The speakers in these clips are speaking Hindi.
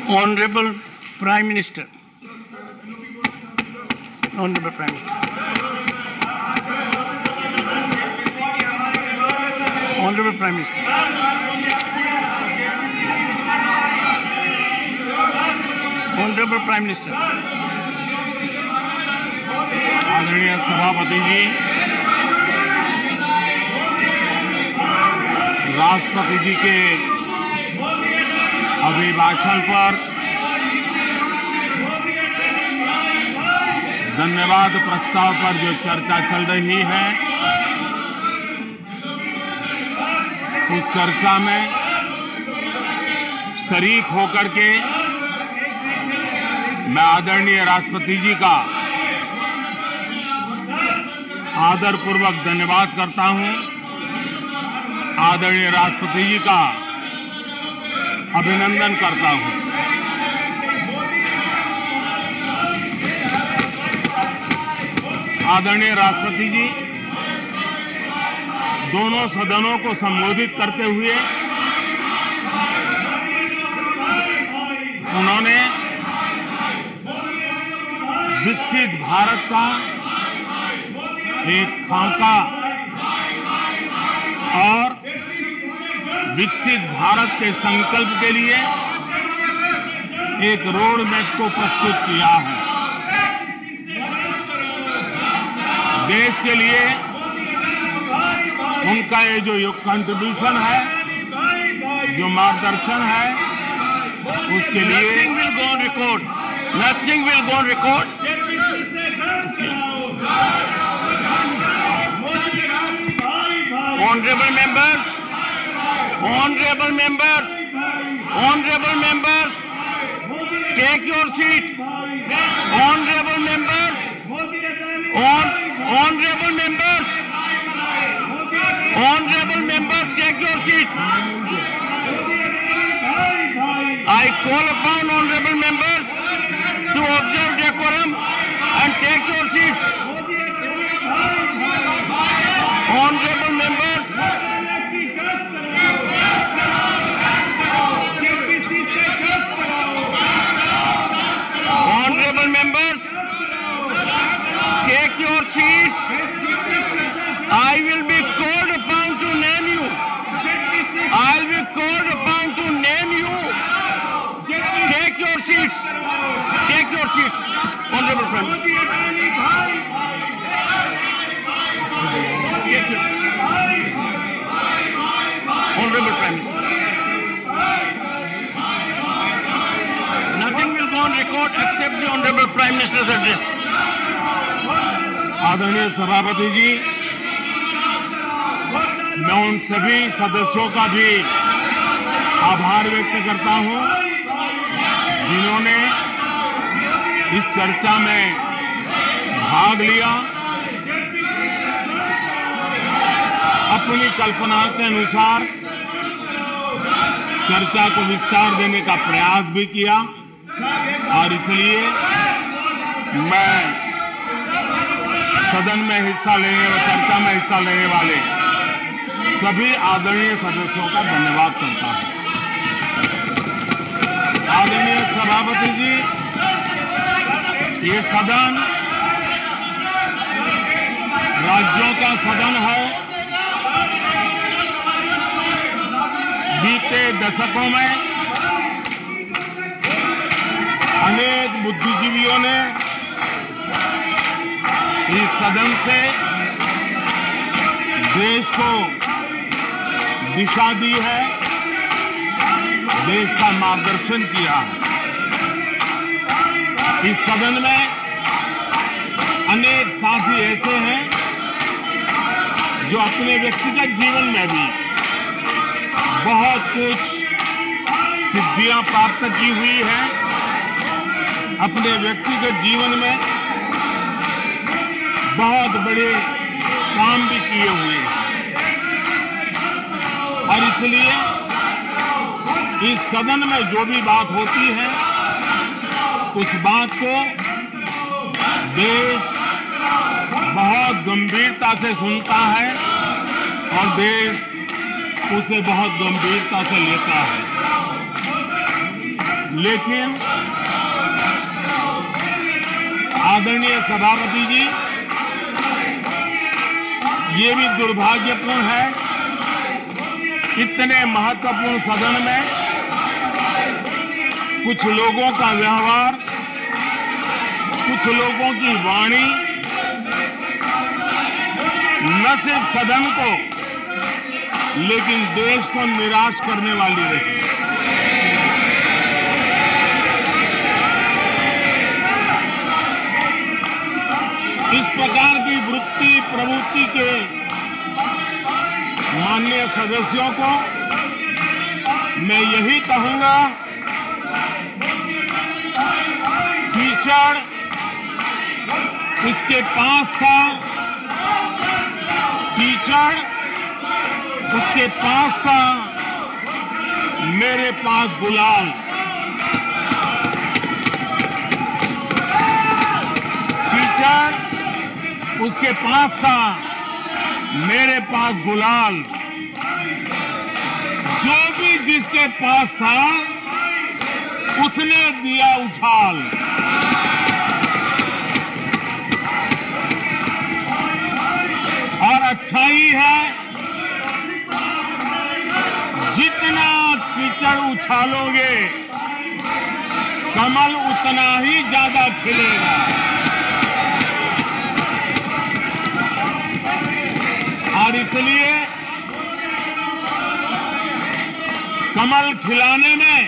Honorable Prime Minister. Honorable Prime Minister. Honorable Prime Minister. Honorable Prime Minister. आदरणीय सभापति जी, राष्ट्रपति जी के अभिभाषण पर धन्यवाद प्रस्ताव पर जो चर्चा चल रही है, उस चर्चा में शरीक होकर के मैं आदरणीय राष्ट्रपति जी का आदरपूर्वक धन्यवाद करता हूं। आदरणीय राष्ट्रपति जी का अभिनंदन करता हूं। आदरणीय राष्ट्रपति जी दोनों सदनों को संबोधित करते हुए उन्होंने विकसित भारत का एक खाका और विकसित भारत के संकल्प के लिए एक रोड मैप को प्रस्तुत किया है। देश के लिए उनका ये जो कंट्रीब्यूशन है, जो मार्गदर्शन है, उसके लिए Nothing will go on record. Nothing will go on record. Honorable members, honorable members, honorable members, take your seat. Honorable members, honorable members, honorable members, take your seat. I call upon honorable members to observe decorum and take your seats. Honorable members, honorable members, take your seats. I will be called upon to name you. I will be called upon to name you. Take your seats. Take your seats. Honorable Prime Minister. Honorable Prime Minister. Nothing will go on record except the Honorable Prime Minister's address. आदरणीय सभापति जी, मैं उन सभी सदस्यों का भी आभार व्यक्त करता हूं जिन्होंने इस चर्चा में भाग लिया, अपनी कल्पना के अनुसार चर्चा को विस्तार देने का प्रयास भी किया और इसलिए मैं सदन में चर्चा में हिस्सा लेने वाले सभी आदरणीय सदस्यों का धन्यवाद करता हूं। आदरणीय सभापति जी, ये सदन राज्यों का सदन है। बीते दशकों में अनेक बुद्धिजीवियों ने इस सदन से देश को दिशा दी है, देश का मार्गदर्शन किया है। इस सदन में अनेक साथी ऐसे हैं जो अपने व्यक्तिगत जीवन में भी बहुत कुछ सिद्धियां प्राप्त की हुई है, अपने व्यक्तिगत जीवन में बहुत बड़े काम भी किए हुए हैं और इसलिए इस सदन में जो भी बात होती है उस बात को देश बहुत गंभीरता से सुनता है और देश उसे बहुत गंभीरता से लेता है। लेकिन आदरणीय सभापति जी, ये भी दुर्भाग्यपूर्ण है, इतने महत्वपूर्ण सदन में कुछ लोगों का व्यवहार, कुछ लोगों की वाणी न सिर्फ सदन को लेकिन देश को निराश करने वाली रही। इस प्रकार की वृत्ति प्रवृत्ति के माननीय सदस्यों को मैं यही कहूंगा, कीचड़ उसके पास था, कीचड़ उसके पास था, मेरे पास गुलाल। कीचड़ उसके पास था, मेरे पास गुलाल। जो भी जिसके पास था उसने दिया उछाल। और अच्छा ही है, जितना कीचड़ उछालोगे कमल उतना ही ज्यादा खिलेगा। और इसलिए कमल खिलाने में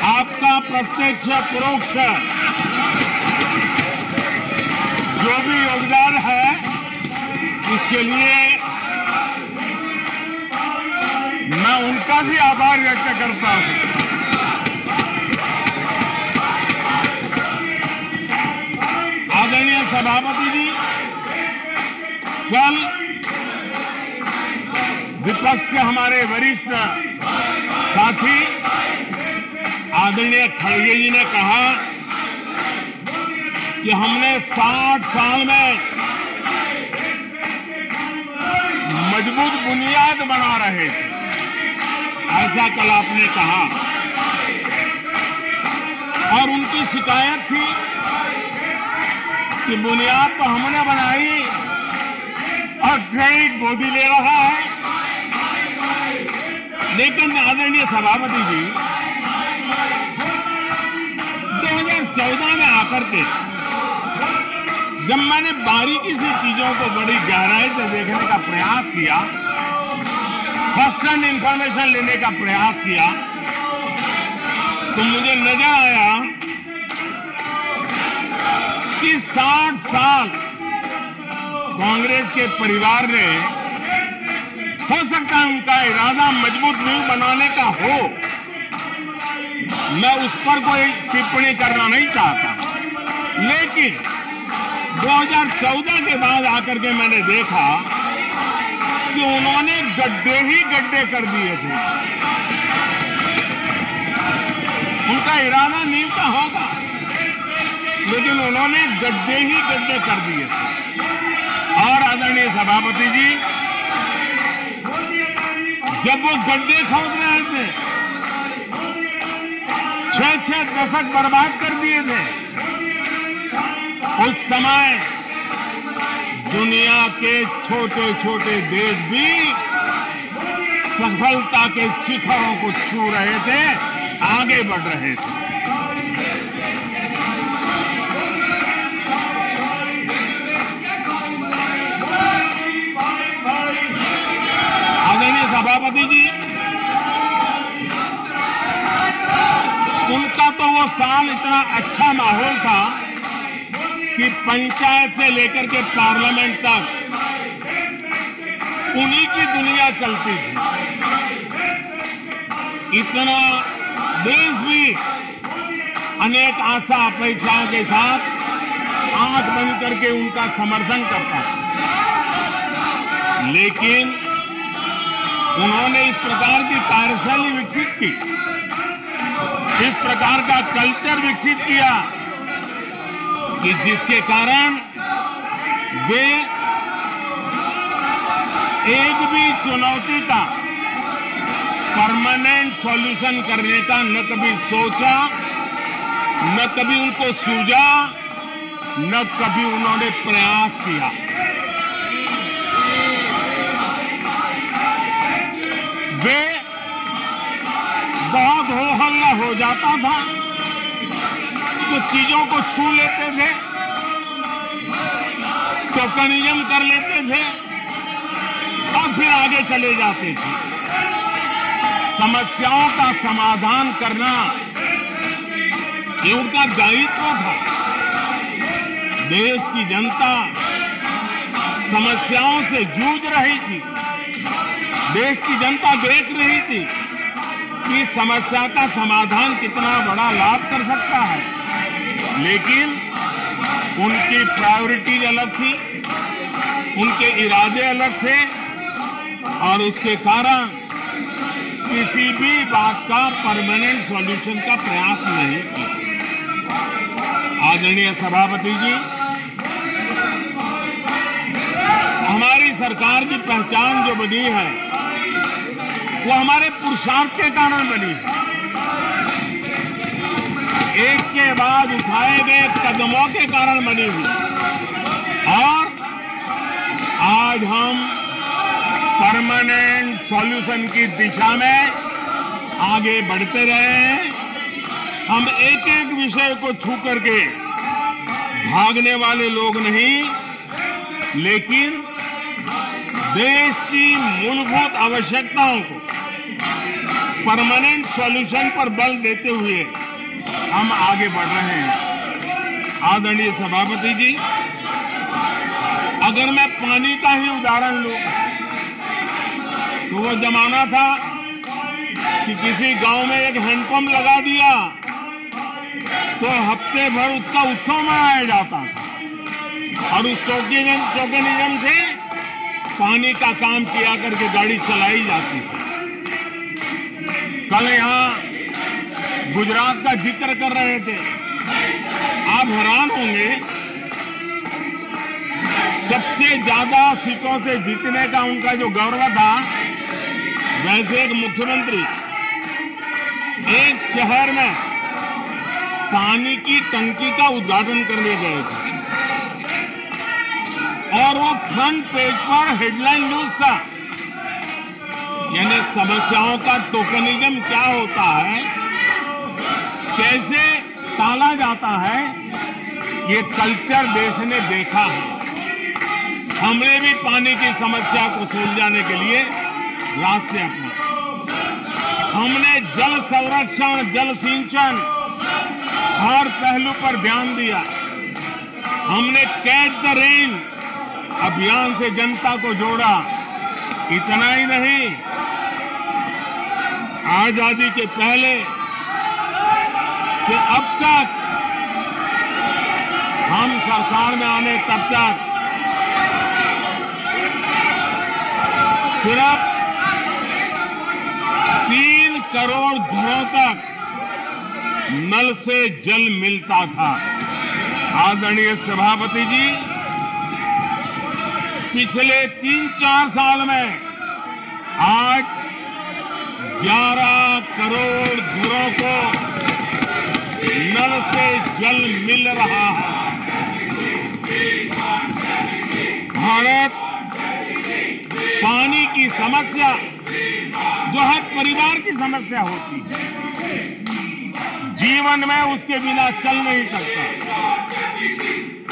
आपका प्रत्यक्ष परोक्ष जो भी योगदान है, इसके लिए मैं उनका भी आभार व्यक्त करता हूं। आदरणीय सभापति जी, कल विपक्ष के हमारे वरिष्ठ साथी आदरणीय खड़गे जी ने कहा कि हमने 60 साल में मजबूत बुनियाद बना रहे थे, ऐसा कल आपने कहा। और उनकी शिकायत थी कि बुनियाद तो हमने बनाई और क्रेडिट मोदी ले रहा है। लेकिन आदरणीय सभापति जी, 2014 में आकर के जब मैंने बारीकी से चीजों को बड़ी गहराई से देखने का प्रयास किया, फर्स्ट हैंड इंफॉर्मेशन लेने का प्रयास किया, तो मुझे नजर आया कि 60 साल कांग्रेस के परिवार ने, हो सकता है उनका इरादा मजबूत नींव बनाने का हो, मैं उस पर कोई टिप्पणी करना नहीं चाहता, लेकिन 2014 के बाद आकर के मैंने देखा कि उन्होंने गड्ढे ही गड्ढे कर दिए थे। उनका इरादा नींव का होगा, लेकिन उन्होंने गड्ढे ही गड्ढे कर दिए थे। और आदरणीय सभापति जी, जब वो गड्ढे खोद रहे थे, 6-6 दशक बर्बाद कर दिए थे, उस समय दुनिया के छोटे छोटे देश भी सफलता के शिखरों को छू रहे थे, आगे बढ़ रहे थे। आदरणीय सभापति जी, उनका तो वो साल इतना अच्छा माहौल था कि पंचायत से लेकर के पार्लियामेंट तक उन्हीं की दुनिया चलती थी। इतना देश भी अनेक आशा अपेक्षाओं के साथ आंख बंद करके उनका समर्थन करता था, लेकिन उन्होंने इस प्रकार की कार्यशैली विकसित की, इस प्रकार का कल्चर विकसित किया कि जिसके कारण वे एक भी चुनौती का परमानेंट सॉल्यूशन करने का न कभी सोचा, न कभी उनको सूझा, न कभी उन्होंने प्रयास किया। वे बहुत हो हल्ला हो जाता था तो चीजों को छू लेते थे, टोकनिज्म कर लेते थे और फिर आगे चले जाते थे। समस्याओं का समाधान करना ये उनका दायित्व था। देश की जनता समस्याओं से जूझ रही थी। देश की जनता देख रही थी कि समस्या का समाधान कितना बड़ा लाभ कर सकता है, लेकिन उनकी प्रायोरिटीज अलग थी, उनके इरादे अलग थे और उसके कारण किसी भी बात का परमानेंट सॉल्यूशन का प्रयास नहीं किया। आदरणीय सभापति जी, हमारी सरकार की पहचान जो बनी है वो हमारे पुरुषार्थ के कारण बनी है। एक के बाद उठाए गए कदमों के कारण बनी हुई और आज हम परमानेंट सॉल्यूशन की दिशा में आगे बढ़ते रहे हैं। हम एक एक विषय को छू करके भागने वाले लोग नहीं, लेकिन देश की मूलभूत आवश्यकताओं को परमानेंट सॉल्यूशन पर बल देते हुए हम आगे बढ़ रहे हैं। आदरणीय सभापति जी, अगर मैं पानी का ही उदाहरण लूं तो वो जमाना था कि किसी गांव में एक हैंडपंप लगा दिया तो हफ्ते भर उसका उत्सव मनाया जाता था और उस टोकनिज्म से पानी का काम किया करके गाड़ी चलाई जाती थी। कल यहाँ गुजरात का जिक्र कर रहे थे, आप हैरान होंगे, सबसे ज्यादा सीटों से जीतने का उनका जो गौरव था, वैसे एक मुख्यमंत्री एक शहर में पानी की टंकी का उद्घाटन करने गए थे और वो फ्रंट पेज पर हेडलाइन न्यूज था। यानी समस्याओं का टोकनिज्म क्या होता है, कैसे टाला जाता है, ये कल्चर देश ने देखा है। हमने भी पानी की समस्या को सुलझाने के लिए रास्ते अपनाए। हमने जल संरक्षण, जल सिंचन हर पहलू पर ध्यान दिया। हमने कैच द रेन अभियान से जनता को जोड़ा। इतना ही नहीं, आजादी के पहले से अब तक हम सरकार में आने तब तक सिर्फ 3 करोड़ घरों तक नल से जल मिलता था। आदरणीय सभापति जी, पिछले 3-4 साल में आज 11 करोड़ घरों को नल से जल मिल रहा है। भारत पानी की समस्या जो हर परिवार की समस्या होती है, जीवन में उसके बिना चल नहीं सकता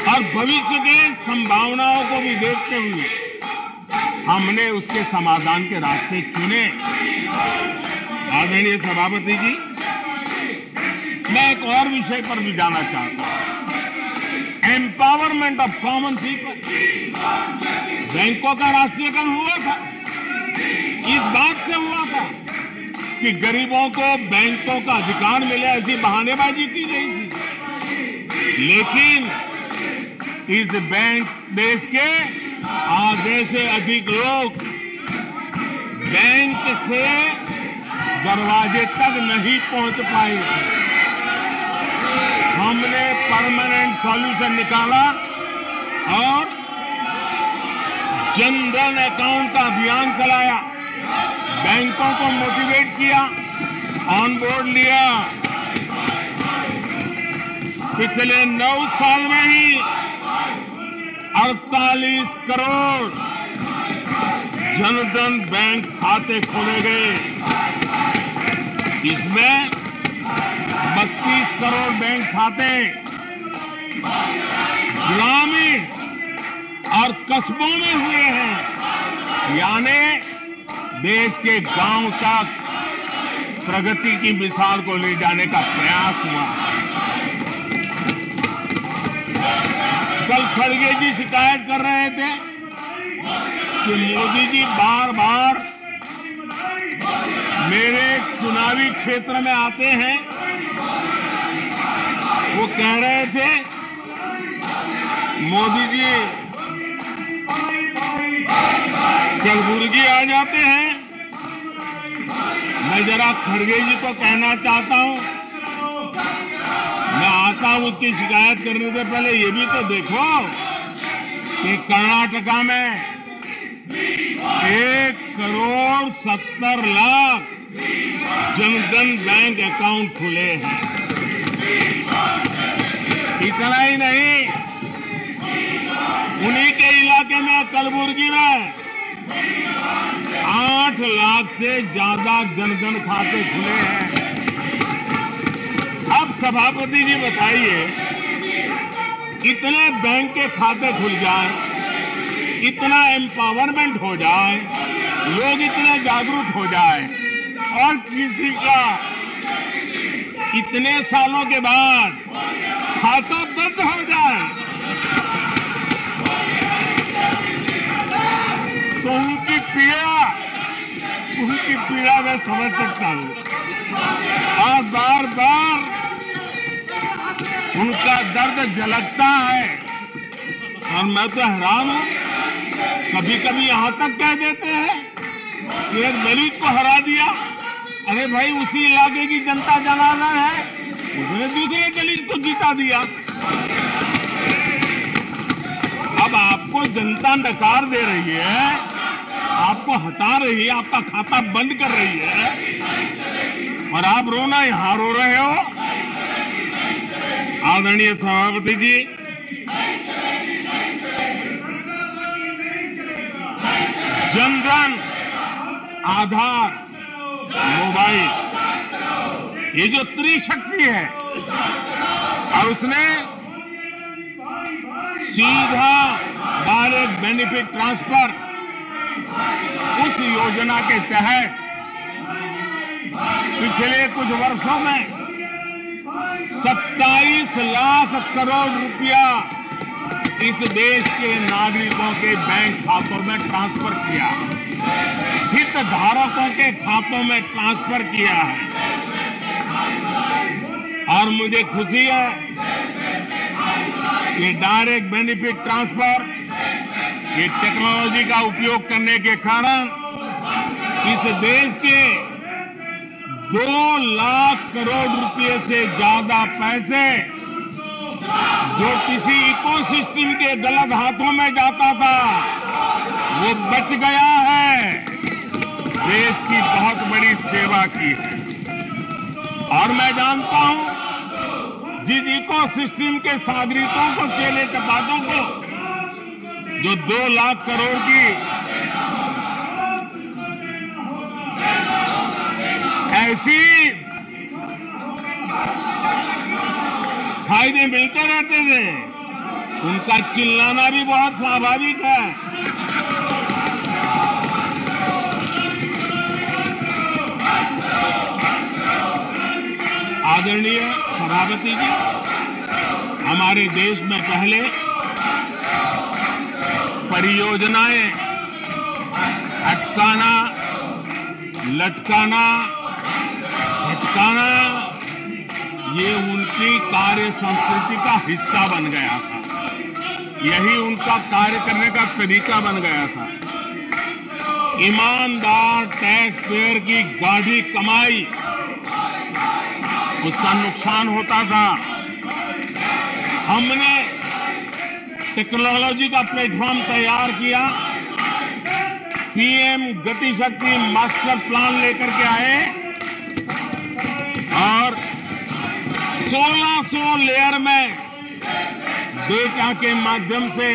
और भविष्य के संभावनाओं को भी देखते हुए हमने उसके समाधान के रास्ते चुने। आदरणीय सभापति जी, मैं एक और विषय पर भी जाना चाहता हूं। Empowerment of common people. बैंकों का राष्ट्रीयकरण हुआ था, इस बात से हुआ था कि गरीबों को बैंकों का अधिकार मिले, ऐसी बहानेबाजी की गई थी। लेकिन इस बैंक देश के आधे से अधिक लोग बैंक से दरवाजे तक नहीं पहुंच पाए। हमने परमानेंट सॉल्यूशन निकाला और जनधन अकाउंट का अभियान चलाया। बैंकों को मोटिवेट अपग्रेड किया, ऑन बोर्ड लिया। पिछले 9 साल में ही 48 करोड़ जनधन बैंक खाते खोले गए। इसमें 32 करोड़ बैंक खाते ग्रामीण और कस्बों में हुए हैं, यानी देश के गांव तक प्रगति की मिसाल को ले जाने का प्रयास हुआ। कल खड़गे जी शिकायत कर रहे थे कि मोदी जी बार बार मेरे चुनावी क्षेत्र में आते हैं। वो कह रहे थे मोदी जी कलबुर्गी आ जाते हैं। मैं जरा खड़गे जी को कहना चाहता हूं, मैं आता हूं उसकी शिकायत करने से पहले ये भी तो देखो कि कर्नाटका में 1,70,00,000 जनधन बैंक अकाउंट खुले हैं। इतना ही नहीं, उन्हीं के इलाके में कलबुर्गी में 8 लाख से ज्यादा जनधन खाते खुले हैं। अब सभापति जी बताइए, इतने बैंक के खाते खुल जाए, इतना एम्पावरमेंट हो जाए, लोग इतने जागरूक हो जाए और किसी का इतने सालों के बाद खाता बंद हो जाए तो उनकी पीड़ा मैं समझ सकता हूं। और बार बार उनका दर्द झलकता है और मैं तो हैरान हूं। कभी कभी यहां तक कह देते हैं कि एक दलित को हरा दिया। अरे भाई, उसी इलाके की जनता जनार्दन है, उसने दूसरे दलित को जीता दिया। अब आपको जनता नकार दे रही है, आपको हटा रही है, आपका खाता बंद कर रही है और आप रोना यहां रो रहे हो। आदरणीय सभापति जी, जनधन, आधार, मोबाइल, ये जो त्रिशक्ति है, और उसने सीधा डायरेक्ट बेनिफिट ट्रांसफर, उस योजना के तहत पिछले कुछ वर्षों में 27 लाख करोड़ रुपया इस देश के नागरिकों के बैंक खातों में ट्रांसफर किया, हितधारकों के खातों में ट्रांसफर किया है। और मुझे खुशी है कि डायरेक्ट बेनिफिट ट्रांसफर, ये टेक्नोलॉजी का उपयोग करने के कारण इस देश के 2 लाख करोड़ रुपए से ज्यादा पैसे जो किसी इकोसिस्टम के गलत हाथों में जाता था, वो बच गया है। देश की बहुत बड़ी सेवा की है। और मैं जानता हूं, जिस इकोसिस्टम के सागरिकों को, चेले चपाटों को, जो 2 लाख करोड़ की ऐसी फायदे मिलते रहते थे, उनका चिल्लाना भी बहुत स्वाभाविक है। आदरणीय सभापति जी, हमारे देश में पहले परियोजनाएं अटकाना, लटकाना, भटकाना, ये उनकी कार्य संस्कृति का हिस्सा बन गया था। यही उनका कार्य करने का तरीका बन गया था। ईमानदार टैक्स पेयर की गाढ़ी कमाई, उसका नुकसान होता था। हमने टेक्नोलॉजी का प्लेटफॉर्म तैयार किया, पीएम गति शक्ति मास्टर प्लान लेकर के आए 1600 लेयर में डेटा के माध्यम से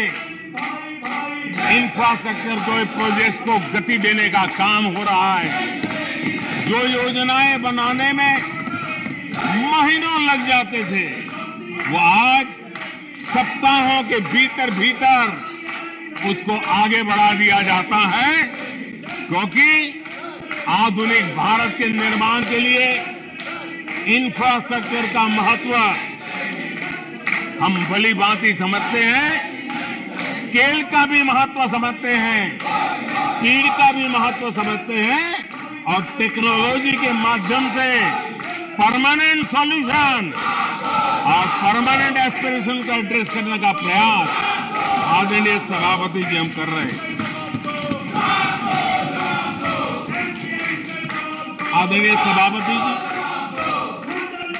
इंफ्रास्ट्रक्चर को, प्रोजेक्ट्स को गति देने का काम हो रहा है। जो योजनाएं बनाने में महीनों लग जाते थे, वो आज सप्ताहों के भीतर भीतर उसको आगे बढ़ा दिया जाता है, क्योंकि आधुनिक भारत के निर्माण के लिए इंफ्रास्ट्रक्चर का महत्व हम भली भांति समझते हैं, स्केल का भी महत्व समझते हैं, स्पीड का भी महत्व समझते हैं, और टेक्नोलॉजी के माध्यम से परमानेंट सॉल्यूशन और परमानेंट एस्पिरेशन का एड्रेस करने का प्रयास आदरणीय सभापति जी हम कर रहे हैं। आदरणीय सभापति जी,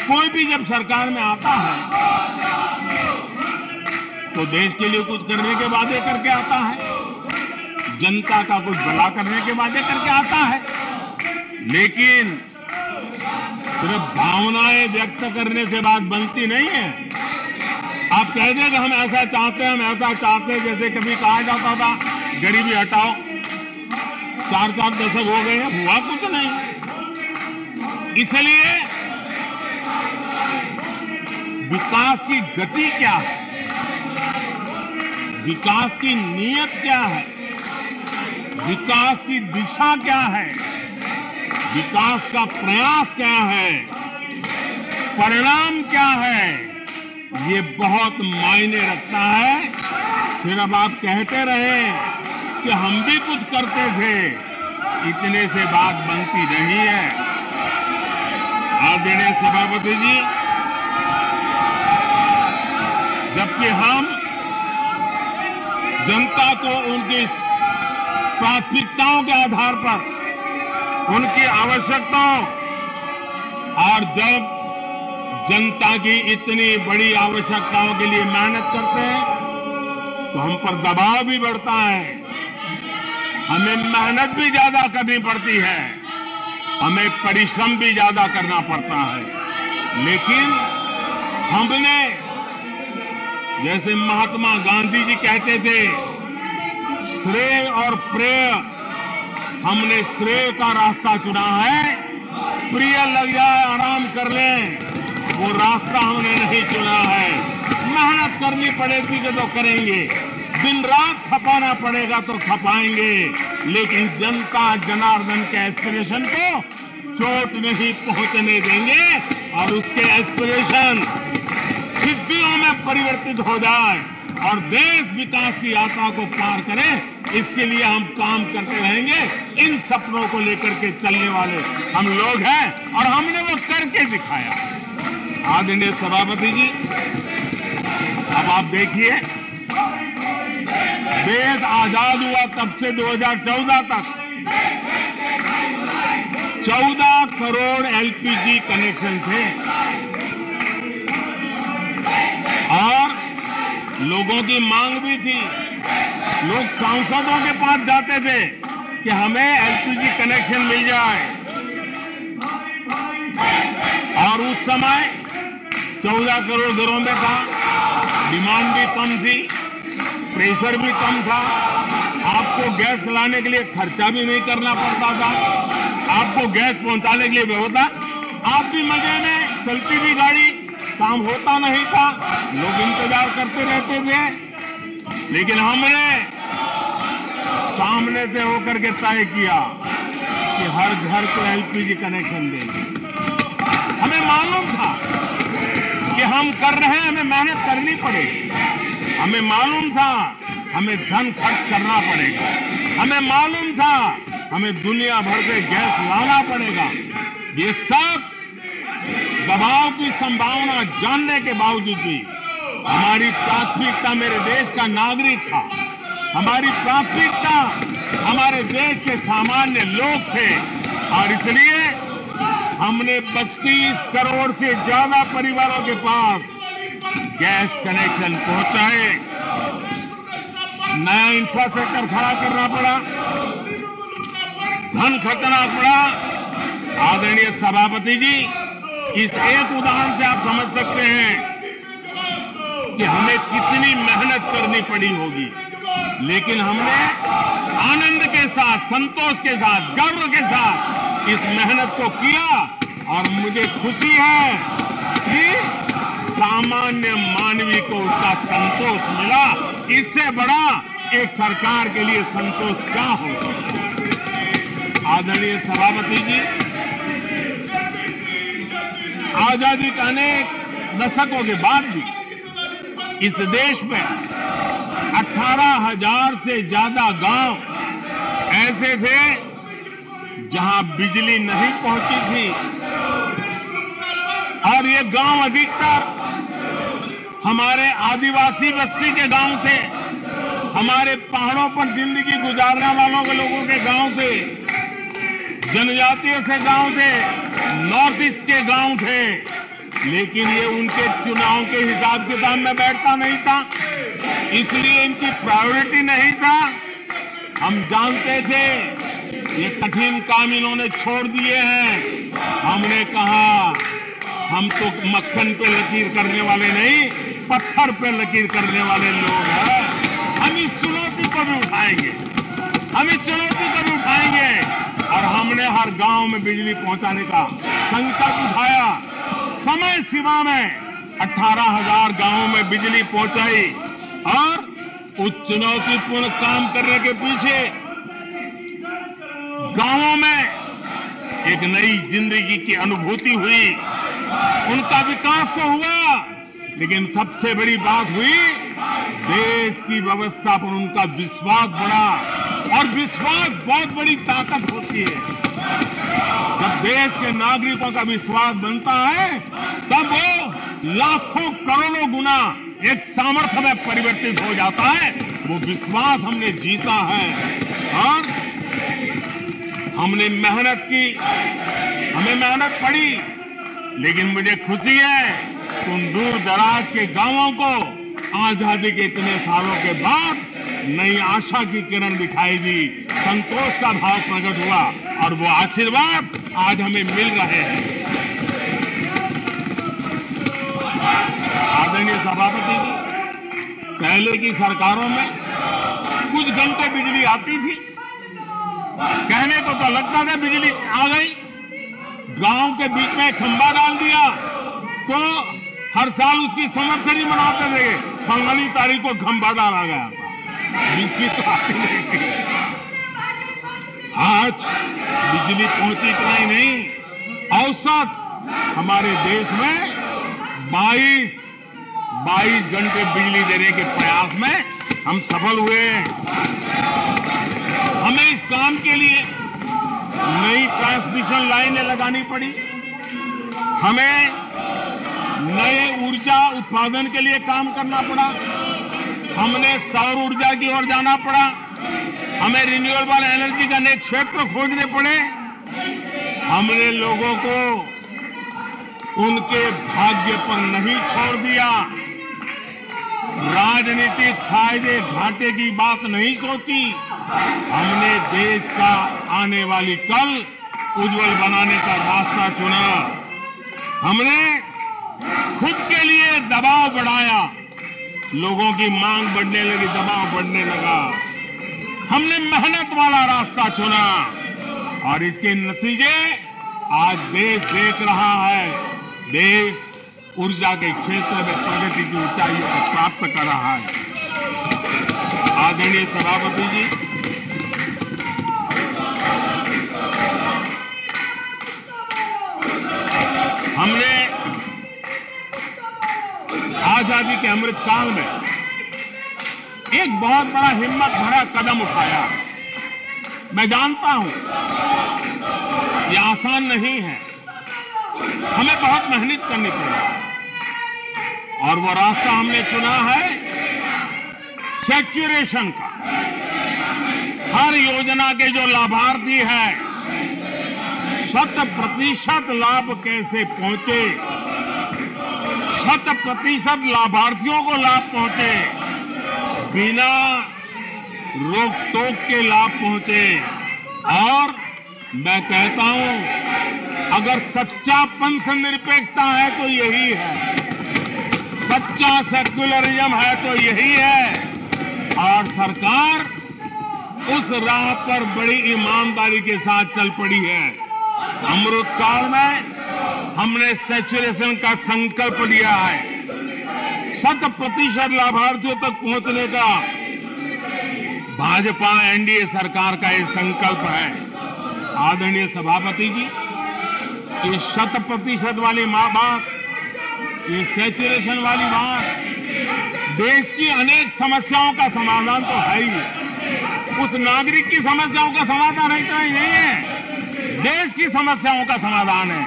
कोई भी जब सरकार में आता है तो देश के लिए कुछ करने के वादे करके आता है, जनता का कुछ भला करने के वादे करके आता है, लेकिन सिर्फ भावनाएं व्यक्त करने से बात बनती नहीं है। आप कह दें कि हम ऐसा चाहते हैं, हम ऐसा चाहते हैं, जैसे कभी कहा जाता था गरीबी हटाओ, 4-4 दशक हो गए हैं, हुआ कुछ नहीं। इसलिए विकास की गति क्या है, विकास की नीयत क्या है, विकास की दिशा क्या है, विकास का प्रयास क्या है, परिणाम क्या है, ये बहुत मायने रखता है। सिर्फ आप कहते रहे कि हम भी कुछ करते थे, इतने से बात बनती नहीं है। आदरणीय सभापति जी, जबकि हम जनता को उनकी प्राथमिकताओं के आधार पर, उनकी आवश्यकताओं, और जब जनता की इतनी बड़ी आवश्यकताओं के लिए मेहनत करते हैं तो हम पर दबाव भी बढ़ता है, हमें मेहनत भी ज्यादा करनी पड़ती है, हमें परिश्रम भी ज्यादा करना पड़ता है। लेकिन हमने, जैसे महात्मा गांधी जी कहते थे, श्रेय और प्रेय, हमने श्रेय का रास्ता चुना है, प्रिय लग जाए आराम कर लें, वो रास्ता हमने नहीं चुना है। मेहनत करनी पड़ेगी तो करेंगे, दिन रात खपाना पड़ेगा तो खपाएंगे, लेकिन जनता जनार्दन के एस्पिरेशन को चोट नहीं पहुंचने देंगे, और उसके एस्पिरेशन सिद्धियों में परिवर्तित हो जाए और देश विकास की यात्रा को पार करे, इसके लिए हम काम करते रहेंगे। इन सपनों को लेकर के चलने वाले हम लोग हैं, और हमने वो करके दिखाया। आदरणीय सभापति जी, अब आप देखिए, देश आजाद हुआ तब से 2014 तक 14 करोड़ एलपीजी कनेक्शन थे, और लोगों की मांग भी थी। लोग सांसदों के पास जाते थे कि हमें एलपीजी कनेक्शन मिल जाए, और उस समय 14 करोड़ घरों में था, डिमांड भी कम थी, प्रेशर भी कम था, आपको गैस लाने के लिए खर्चा भी नहीं करना पड़ता था, आपको गैस पहुंचाने के लिए व्यवस्था, आप भी मजे में, चलती भी गाड़ी, काम होता नहीं था, लोग इंतजार करते रहते थे। लेकिन हमने सामने से होकर के तय किया कि हर घर को एलपीजी कनेक्शन देंगे। हमें मालूम था कि हम कर रहे हैं, हमें मेहनत करनी पड़ेगी, हमें मालूम था हमें धन खर्च करना पड़ेगा, हमें मालूम था हमें दुनिया भर से गैस लाना पड़ेगा। ये सब दबाव की संभावना जानने के बावजूद भी हमारी प्राथमिकता मेरे देश का नागरिक था, हमारी प्राथमिकता हमारे देश के सामान्य लोग थे, और इसलिए हमने 32 करोड़ से ज्यादा परिवारों के पास गैस कनेक्शन पहुंचाए। नया इंफ्रास्ट्रक्चर खड़ा करना पड़ा, धन खर्चना पड़ा। आदरणीय सभापति जी, इस एक उदाहरण से आप समझ सकते हैं कि हमें कितनी मेहनत करनी पड़ी होगी, लेकिन हमने आनंद के साथ, संतोष के साथ, गर्व के साथ इस मेहनत को किया और मुझे खुशी है कि सामान्य मानवी को उसका संतोष मिला। इससे बड़ा एक सरकार के लिए संतोष क्या हो सकता है। आदरणीय सभापति जी, आजादी के अनेक दशकों के बाद भी इस देश में 18,000 से ज्यादा गांव ऐसे थे जहां बिजली नहीं पहुंची थी, और ये गांव अधिकतर हमारे आदिवासी बस्ती के गांव थे, हमारे पहाड़ों पर जिंदगी गुजारने वालों के लोगों के गांव थे, जनजातीय से गांव थे, नॉर्थ ईस्ट के गांव थे। लेकिन ये उनके चुनाव के हिसाब किताब में बैठता नहीं था, इसलिए इनकी प्रायोरिटी नहीं था। हम जानते थे ये कठिन काम इन्होंने छोड़ दिए हैं। हमने कहा हम तो मक्खन पे लकीर करने वाले नहीं, पत्थर पे लकीर करने वाले लोग हैं। हम इस चुनौती को भी उठाएंगे, हम इस चुनौती को भी उठाएंगे। और हमने हर गांव में बिजली पहुंचाने का संकल्प उठाया। समय सीमा में 18,000 गांवों में बिजली पहुंचाई, और उस चुनौतीपूर्ण काम करने के पीछे गांवों में एक नई जिंदगी की अनुभूति हुई, उनका विकास तो हुआ, लेकिन सबसे बड़ी बात हुई देश की व्यवस्था पर उनका विश्वास बढ़ा। और विश्वास बहुत बड़ी ताकत होती है। जब देश के नागरिकों का विश्वास बनता है तब वो लाखों करोड़ों गुना एक सामर्थ्य में परिवर्तित हो जाता है। वो विश्वास हमने जीता है और हमने मेहनत की, हमें मेहनत पड़ी, लेकिन मुझे खुशी है उन दूर दराज के गांवों को आजादी के इतने सालों के बाद नई आशा की किरण दिखाई दी, संतोष का भाव प्रकट हुआ, और वो आशीर्वाद आज हमें मिल रहे हैं। आदरणीय सभापति जी, पहले की सरकारों में कुछ घंटे बिजली आती थी, कहने को तो लगता था बिजली आ गई, गांव के बीच में खंभा डाल दिया तो हर साल उसकी संवत्सरी मनाते थे, फलानी तारीख को खंभा डाला गया था, बिजली तो आती नहीं थी। आज बिजली पहुंची इतना ही नहीं, औसत हमारे देश में 22 घंटे बिजली देने के प्रयास में हम सफल हुए हैं। हमें इस काम के लिए नई ट्रांसमिशन लाइनें लगानी पड़ी, हमें नए ऊर्जा उत्पादन के लिए काम करना पड़ा, हमने सौर ऊर्जा की ओर जाना पड़ा, हमें रिन्यूएबल एनर्जी का नए क्षेत्र खोजने पड़े। हमने लोगों को उनके भाग्य पर नहीं छोड़ दिया, राजनीतिक फायदे घाटे की बात नहीं सोची, हमने देश का आने वाली कल उज्जवल बनाने का रास्ता चुना। हमने खुद के लिए दबाव बढ़ाया, लोगों की मांग बढ़ने लगी, दबाव बढ़ने लगा, हमने मेहनत वाला रास्ता चुना, और इसके नतीजे आज देश देख रहा है। देश ऊर्जा के क्षेत्र में प्रगति की ऊंचाइयों को प्राप्त कर रहा है। आदरणीय सभापति जी, हमने आजादी के अमृत काल में एक बहुत बड़ा हिम्मत भरा कदम उठाया। मैं जानता हूं यह आसान नहीं है, हमें बहुत मेहनत करनी पड़ेगी, और वो रास्ता हमने चुना है सैचुरेशन का। हर योजना के जो लाभार्थी हैं 100% लाभ कैसे पहुंचे, 100% लाभार्थियों को लाभ पहुंचे, बिना रोक टोक के लाभ पहुंचे। और मैं कहता हूं अगर सच्चा पंथ निरपेक्षता है तो यही है, सच्चा सेक्युलरिज्म है तो यही है। और सरकार उस राह पर बड़ी ईमानदारी के साथ चल पड़ी है। अमृत काल में हमने सैचुरेशन का संकल्प लिया है। 100% लाभार्थियों तक पहुंचने का भाजपा एनडीए सरकार का ये संकल्प है। आदरणीय सभापति जी, ये 100% वाली बात, ये सैचुरेशन वाली बात देश की अनेक समस्याओं का समाधान तो है ही। उस नागरिक की समस्याओं का समाधान इतना ही नहीं है, देश की समस्याओं का समाधान है।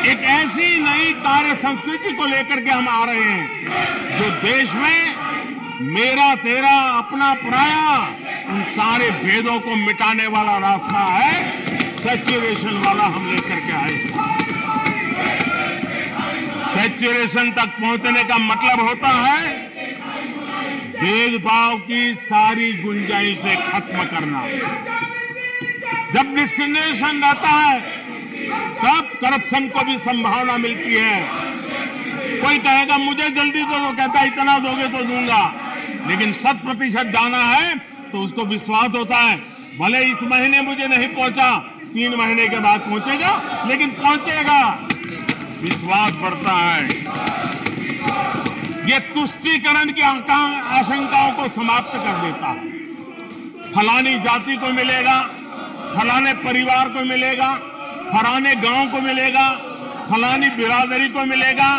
एक ऐसी नई कार्य संस्कृति को लेकर के हम आ रहे हैं जो देश में मेरा तेरा अपना पराया उन सारे भेदों को मिटाने वाला रास्ता है। सैचुरेशन वाला हम लेकर के आए। सैचुरेशन तक पहुंचने का मतलब होता है भेदभाव की सारी गुंजाइशें खत्म करना। जब डिस्क्रिमिनेशन रहता है तब करप्शन को भी संभावना मिलती है। कोई कहेगा मुझे जल्दी दो, तो कहता इतना दोगे तो दूंगा, लेकिन 100% जाना है तो उसको विश्वास होता है भले इस महीने मुझे नहीं पहुंचा, 3 महीने के बाद पहुंचेगा, लेकिन पहुंचेगा, विश्वास बढ़ता है। ये तुष्टीकरण की आशंकाओं को समाप्त कर देता है। फलानी जाति को मिलेगा, फलाने परिवार को मिलेगा, फलाने गांव को मिलेगा, फलानी बिरादरी को मिलेगा,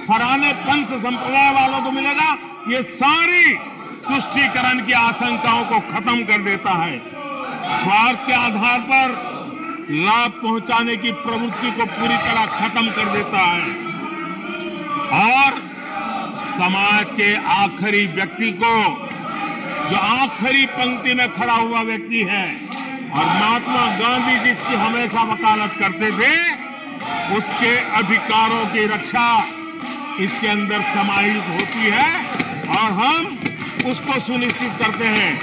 फलाने पंथ संप्रदाय वालों को मिलेगा। ये सारी तुष्टीकरण की आशंकाओं को खत्म कर देता है। स्वार्थ के आधार पर लाभ पहुंचाने की प्रवृत्ति को पूरी तरह खत्म कर देता है और समाज के आखिरी व्यक्ति को, जो आखिरी पंक्ति में खड़ा हुआ व्यक्ति है, और महात्मा गांधी जिसकी हमेशा वकालत करते थे, उसके अधिकारों की रक्षा इसके अंदर समाहित होती है और हम उसको सुनिश्चित करते हैं।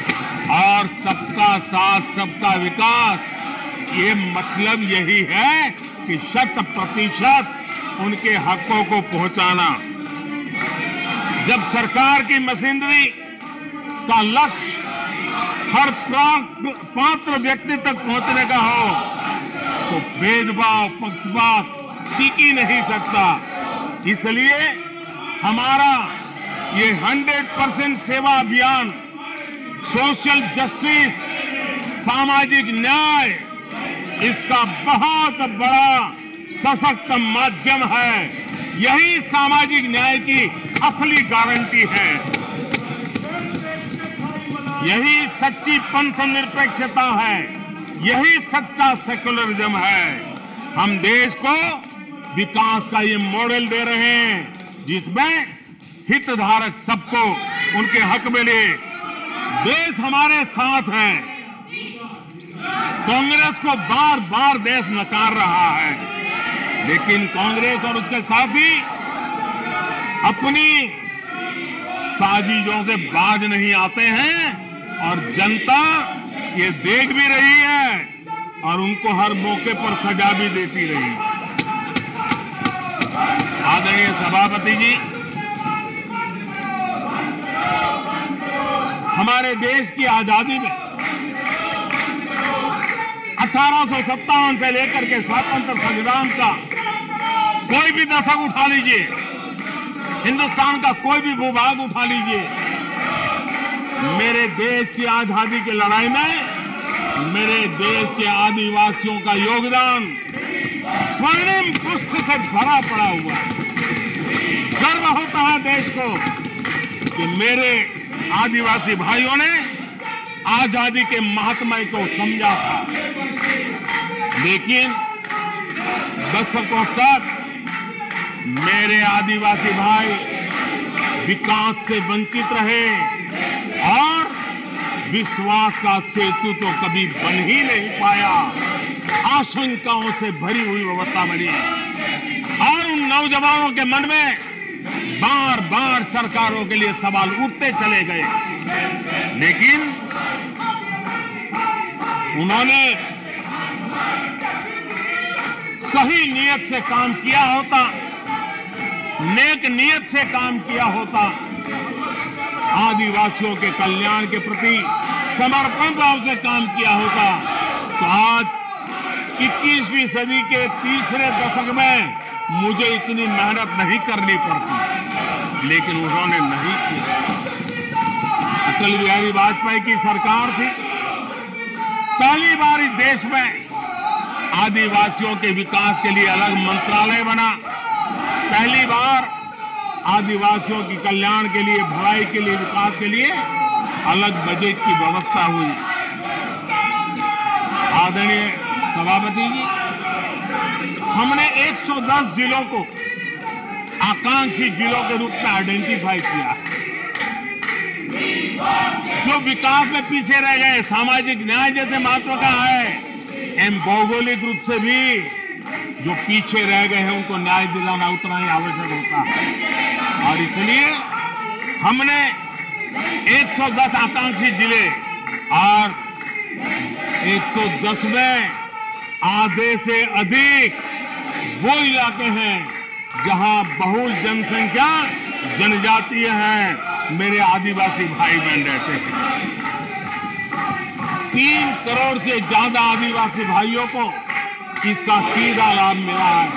और सबका साथ सबका विकास, ये मतलब यही है कि 100% उनके हकों को पहुंचाना। जब सरकार की मशीनरी का लक्ष्य हर पात्र व्यक्ति तक पहुंचने का हो तो भेदभाव पक्षपात टिक ही नहीं सकता। इसलिए हमारा ये 100% सेवा अभियान सोशल जस्टिस, सामाजिक न्याय, इसका बहुत बड़ा सशक्त माध्यम है। यही सामाजिक न्याय की असली गारंटी है। यही सच्ची पंथ निरपेक्षता है, यही सच्चा सेक्युलरिज्म है। हम देश को विकास का ये मॉडल दे रहे हैं जिसमें हितधारक सबको उनके हक मिले। देश हमारे साथ है। कांग्रेस को बार बार देश नकार रहा है, लेकिन कांग्रेस और उसके साथी अपनी साजिशों से बाज नहीं आते हैं और जनता ये देख भी रही है और उनको हर मौके पर सजा भी देती रही। आदरणीय सभापति जी, हमारे देश की आजादी में 1857 से लेकर के स्वतंत्र संग्राम का कोई भी दशक उठा लीजिए, हिंदुस्तान का कोई भी भूभाग उठा लीजिए, मेरे देश की आजादी की लड़ाई में मेरे देश के आदिवासियों का योगदान स्वर्णिम पृष्ठ से भरा पड़ा हुआ है। गर्व होता है देश को कि मेरे आदिवासी भाइयों ने आजादी के महात्म्य को समझा था, लेकिन दशकों तक मेरे आदिवासी भाई विकास से वंचित रहे और विश्वास का सेतु तो कभी बन ही नहीं पाया। आशंकाओं से भरी हुई व्यवस्था बनी और उन नौजवानों के मन में बार बार सरकारों के लिए सवाल उठते चले गए, लेकिन उन्होंने सही नीयत से काम किया होता, नेक नीयत से काम किया होता, आदिवासियों के कल्याण के प्रति समर्पण भाव से काम किया होता, तो आज 21वीं सदी के तीसरे दशक में मुझे इतनी मेहनत नहीं करनी पड़ती। लेकिन उन्होंने नहीं किया। अटल बिहारी वाजपेयी की सरकार थी, पहली बार इस देश में आदिवासियों के विकास के लिए अलग मंत्रालय बना, पहली बार आदिवासियों की कल्याण के लिए, भलाई के लिए, विकास के लिए अलग बजट की व्यवस्था हुई। आदरणीय सभापति जी, हमने 110 जिलों को आकांक्षी जिलों के रूप में आइडेंटिफाई किया, जो विकास में पीछे रह गए, सामाजिक न्याय जैसे महत्व का है, एवं भौगोलिक रूप से भी जो पीछे रह गए हैं उनको न्याय दिलाना उतना ही आवश्यक होता है। और इसलिए हमने 110 आकांक्षी जिले और 110 में आधे से अधिक वो इलाके हैं जहां बहुल जनसंख्या जनजातीय हैं, मेरे आदिवासी भाई बहन रहते हैं। 3 करोड़ से ज्यादा आदिवासी भाइयों को इसका सीधा लाभ मिला है,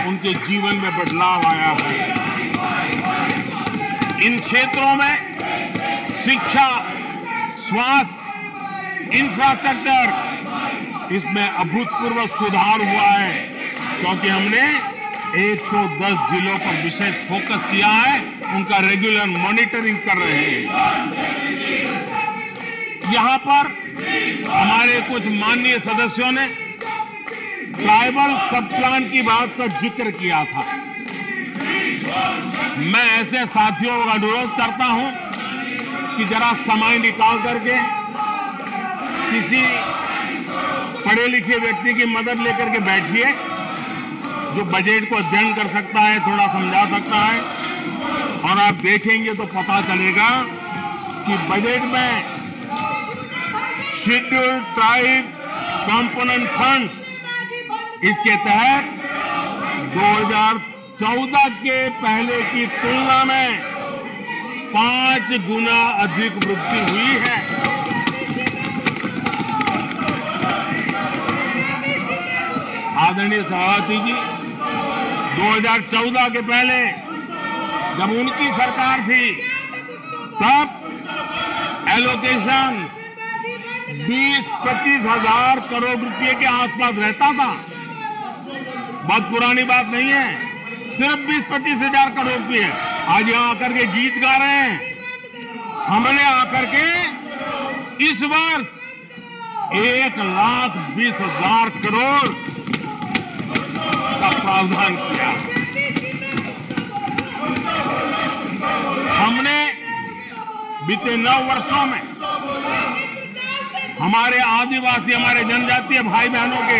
उनके जीवन में बदलाव आया है। इन क्षेत्रों में शिक्षा, स्वास्थ्य, इंफ्रास्ट्रक्चर, इसमें अभूतपूर्व सुधार हुआ है, क्योंकि हमने 110 जिलों पर विशेष फोकस किया है, उनका रेगुलर मॉनिटरिंग कर रहे हैं। यहां पर हमारे कुछ माननीय सदस्यों ने ट्राइबल सब प्लान की बात का जिक्र किया था। मैं ऐसे साथियों का अनुरोध करता हूं कि जरा समय निकाल करके किसी पढ़े लिखे व्यक्ति की मदद लेकर के बैठिए, जो बजट को अध्ययन कर सकता है, थोड़ा समझा सकता है, और आप देखेंगे तो पता चलेगा कि बजट में शेड्यूल्ड ट्राइब कंपोनेंट फंड्स, इसके तहत 2014 के पहले की तुलना में 5 गुना अधिक वृद्धि हुई है। आदरणीय सभापति जी, 2014 के पहले जब उनकी सरकार थी, तब एलोकेशन 20-25 हजार करोड़ रुपए के आसपास रहता था। बहुत पुरानी बात नहीं है, सिर्फ 20-25 हजार करोड़ रुपए। आज यहां आकर के गीत गा रहे हैं। हमने आकर के इस वर्ष 1,20,000 करोड़ का प्रावधान किया। हमने बीते 9 वर्षों में हमारे आदिवासी, हमारे जनजातीय भाई बहनों के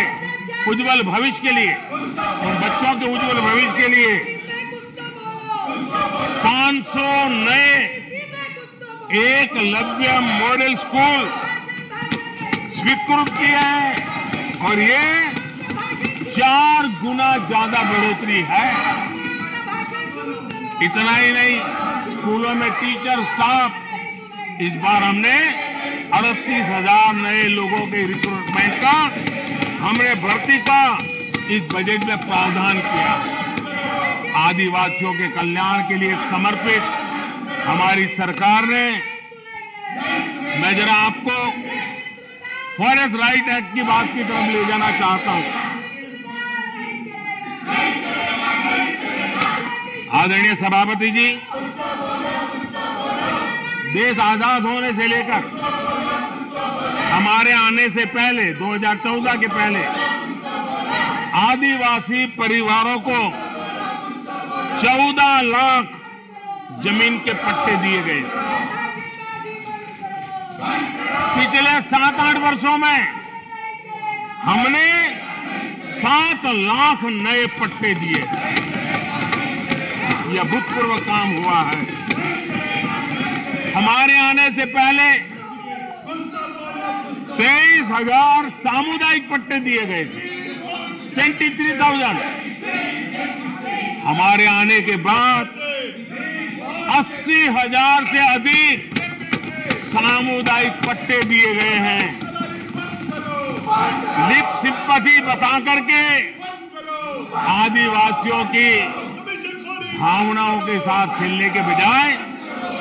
उज्जवल भविष्य के लिए और बच्चों के उज्जवल भविष्य के लिए 500 नए एकलव्य मॉडल स्कूल स्वीकृत किए हैं, और ये 4 गुना ज्यादा बढ़ोतरी है। इतना ही नहीं, स्कूलों में टीचर, स्टाफ, इस बार हमने 38,000 नए लोगों के रिक्रूटमेंट का, हमने भर्ती का इस बजट में प्रावधान किया। आदिवासियों के कल्याण के लिए समर्पित हमारी सरकार ने, मैं जरा आपको फॉरेस्ट राइट एक्ट की बात की तरफ ले जाना चाहता हूं। आदरणीय सभापति जी, देश आजाद होने से लेकर हमारे आने से पहले 2014 के पहले आदिवासी परिवारों को 14 लाख जमीन के पट्टे दिए गए थे। पिछले 7-8 वर्षों में हमने 7 लाख नए पट्टे दिए। यह अभूतपूर्व काम हुआ है। हमारे आने से पहले 23,000 सामुदायिक पट्टे दिए गए थे। 23,000। हमारे आने के बाद 80,000 से अधिक सामुदायिक पट्टे दिए गए हैं। लिप सिंपैथी बता करके आदिवासियों की भावनाओं के साथ खेलने के बजाय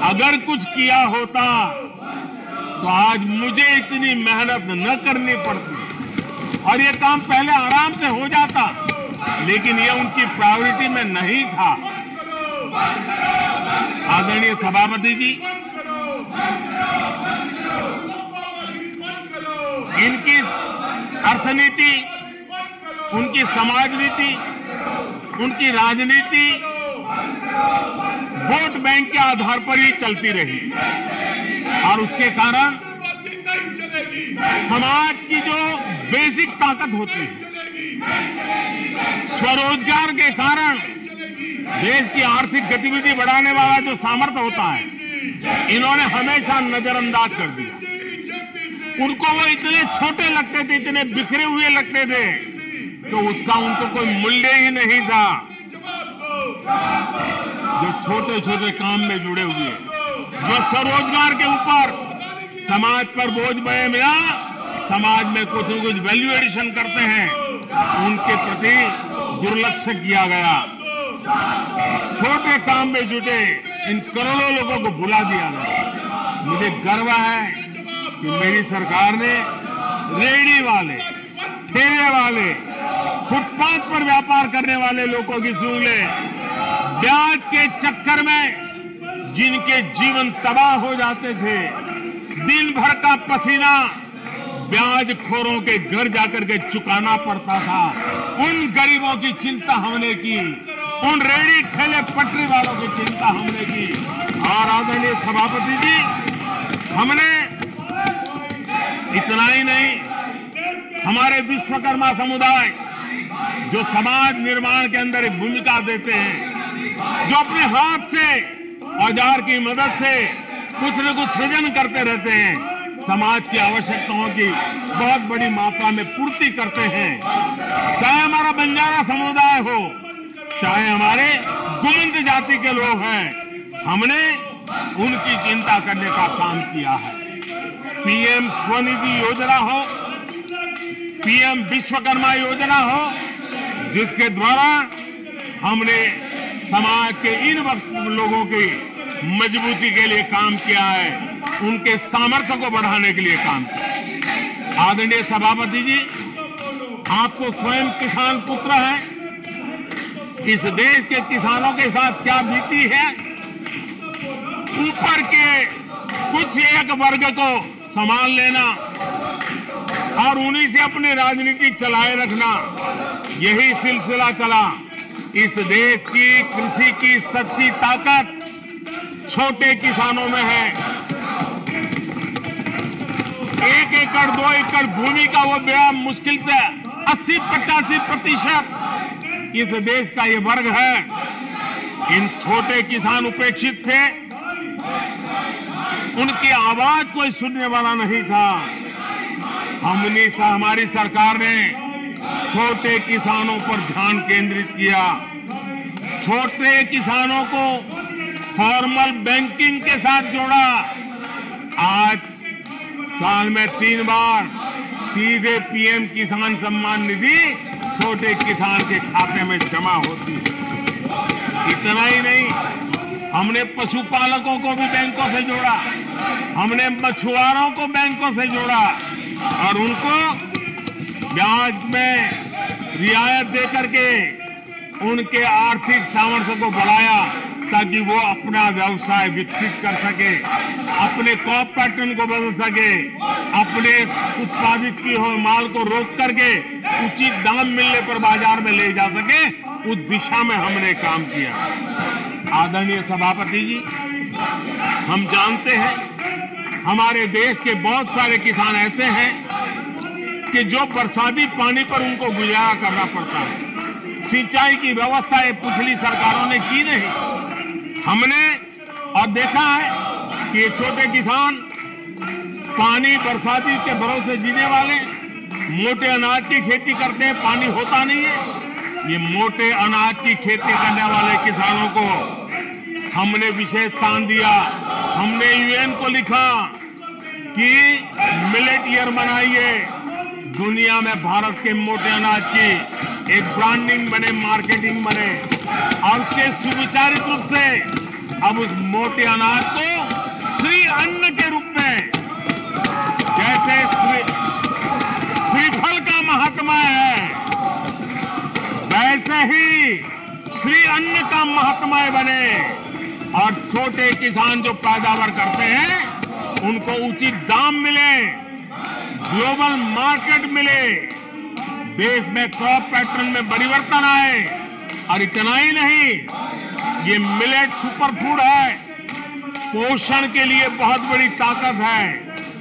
अगर कुछ किया होता तो आज मुझे इतनी मेहनत न करनी पड़ती और ये काम पहले आराम से हो जाता, लेकिन ये उनकी प्रायोरिटी में नहीं था। आदरणीय सभापति जी, इनकी अर्थनीति, उनकी समाज नीति, उनकी राजनीति वोट बैंक के आधार पर ही चलती रही और उसके कारण समाज की जो बेसिक ताकत होती है, स्वरोजगार के कारण देश की आर्थिक गतिविधि बढ़ाने वाला जो सामर्थ्य होता है, इन्होंने हमेशा नजरअंदाज कर दिया। उनको वो इतने छोटे लगते थे, इतने बिखरे हुए लगते थे, तो उसका उनको कोई मूल्य ही नहीं था। जो छोटे छोटे काम में जुड़े हुए, जो स्वरोजगार के ऊपर समाज पर बोझ बने बिना समाज में कुछ न कुछ वैल्यू एडिशन करते हैं, उनके प्रति दुर्लक्ष्य किया गया। छोटे काम में जुटे इन करोड़ों लोगों को भुला दिया गया। मुझे गर्व है कि मेरी सरकार ने रेहड़ी वाले, ठेले वाले, फुटपाथ पर व्यापार करने वाले लोगों की सुन ले, ब्याज के चक्कर में जिनके जीवन तबाह हो जाते थे, दिन भर का पसीना ब्याज खोरों के घर जाकर के चुकाना पड़ता था, उन गरीबों की चिंता हमने की, उन रेहड़ी ठेले पटरी वालों की चिंता हमने की। और आदरणीय सभापति जी, हमने इतना ही नहीं, हमारे विश्वकर्मा समुदाय जो समाज निर्माण के अंदर एक भूमिका देते हैं, जो अपने हाथ से औजार की मदद से कुछ न कुछ सृजन करते रहते हैं, समाज की आवश्यकताओं की बहुत बड़ी मात्रा में पूर्ति करते हैं। चाहे हमारा बंजारा समुदाय हो, चाहे हमारे गुमंत जाति के लोग हैं, हमने उनकी चिंता करने का काम किया है। पीएम स्वनिधि योजना हो, पीएम विश्वकर्मा योजना हो, जिसके द्वारा हमने समाज के इन लोगों की मजबूती के लिए काम किया है, उनके सामर्थ्य को बढ़ाने के लिए काम किया। आदरणीय सभापति जी, आप तो स्वयं किसान पुत्र हैं। इस देश के किसानों के साथ क्या बीती है, ऊपर के कुछ एक वर्ग को संभाल लेना और उन्हीं से अपनी राजनीति चलाए रखना, यही सिलसिला चला। इस देश की कृषि की सच्ची ताकत छोटे किसानों में है। 1 एकड़ 2 एकड़ भूमि का वो बड़ा मुश्किल से 80-85% इस देश का ये वर्ग है। इन छोटे किसान उपेक्षित थे, उनकी आवाज कोई सुनने वाला नहीं था। हमारी सरकार ने छोटे किसानों पर ध्यान केंद्रित किया, छोटे किसानों को फॉर्मल बैंकिंग के साथ जोड़ा। आज साल में 3 बार सीधे पीएम किसान सम्मान निधि छोटे किसान के खाते में जमा होती है। इतना ही नहीं, हमने पशुपालकों को भी बैंकों से जोड़ा, हमने मछुआरों को बैंकों से जोड़ा और उनको ब्याज में रियायत दे करके उनके आर्थिक सामर्थ्य को बढ़ाया, ताकि वो अपना व्यवसाय विकसित कर सके, अपने क्रॉप पैटर्न को बदल सके, अपने उत्पादित की हुए माल को रोक करके उचित दाम मिलने पर बाजार में ले जा सके। उस दिशा में हमने काम किया। आदरणीय सभापति जी, हम जानते हैं हमारे देश के बहुत सारे किसान ऐसे हैं कि जो बरसाती पानी पर उनको गुजारा करना पड़ता है। सिंचाई की व्यवस्था ये पिछली सरकारों ने की नहीं। हमने और देखा है कि ये छोटे किसान पानी बरसाती के भरोसे जीने वाले, मोटे अनाज की खेती करते हैं, पानी होता नहीं है। ये मोटे अनाज की खेती करने वाले किसानों को हमने विशेष स्थान दिया। हमने यूएन को लिखा कि मिलेट ईयर मनाइए, दुनिया में भारत के मोटे अनाज की एक ब्रांडिंग बने, मार्केटिंग बने, और उसके सुविचारित रूप से अब उस मोटे अनाज को श्री अन्न के रूप में, जैसे श्रीफल का महात्मा है, वैसे ही श्री अन्न का महात्मा बने और छोटे किसान जो पैदावार करते हैं उनको उचित दाम मिले, ग्लोबल मार्केट मिले, देश में क्रॉप पैटर्न में परिवर्तन आए। और इतना ही नहीं, ये मिलेट सुपरफूड है, पोषण के लिए बहुत बड़ी ताकत है।